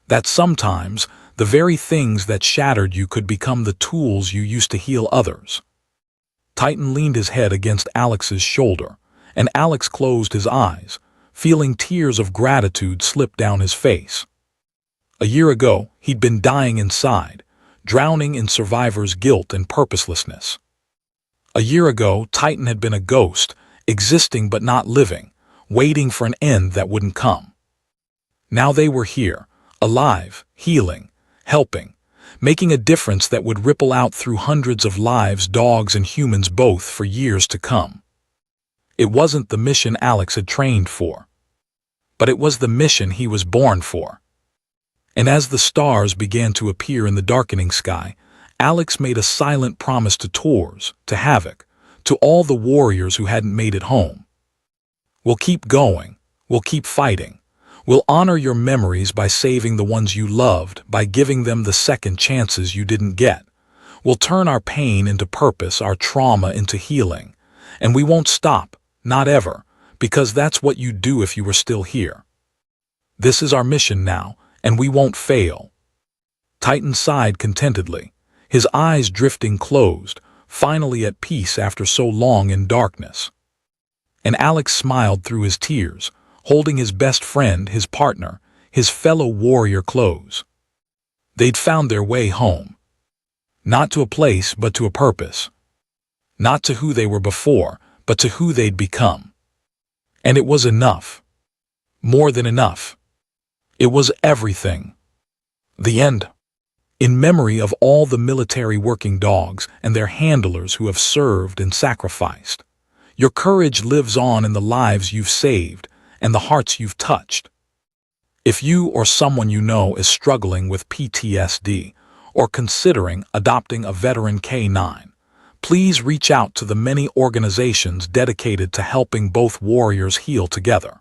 A: that sometimes the very things that shattered you could become the tools you used to heal others. Titan leaned his head against Alex's shoulder, and Alex closed his eyes, feeling tears of gratitude slip down his face. A year ago, he'd been dying inside, drowning in survivor's guilt and purposelessness. A year ago, Titan had been a ghost, existing but not living, waiting for an end that wouldn't come. Now they were here, alive, healing, helping, making a difference that would ripple out through hundreds of lives, dogs and humans both, for years to come. It wasn't the mission Alex had trained for, but it was the mission he was born for. And as the stars began to appear in the darkening sky, Alex made a silent promise to Tors, to Havoc, to all the warriors who hadn't made it home. "We'll keep going. We'll keep fighting. We'll honor your memories by saving the ones you loved, by giving them the second chances you didn't get. We'll turn our pain into purpose, our trauma into healing. And we won't stop, not ever, because that's what you'd do if you were still here. This is our mission now, and we won't fail." Titan sighed contentedly, his eyes drifting closed, finally at peace after so long in darkness. And Alex smiled through his tears, holding his best friend, his partner, his fellow warrior close. They'd found their way home. Not to a place, but to a purpose. Not to who they were before, but to who they'd become. And it was enough. More than enough. It was everything. The end. In memory of all the military working dogs and their handlers who have served and sacrificed. Your courage lives on in the lives you've saved and the hearts you've touched. If you or someone you know is struggling with PTSD or considering adopting a veteran K9, please reach out to the many organizations dedicated to helping both warriors heal together.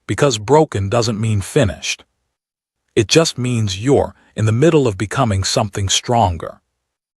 A: Because broken doesn't mean finished. It just means you're in the middle of becoming something stronger.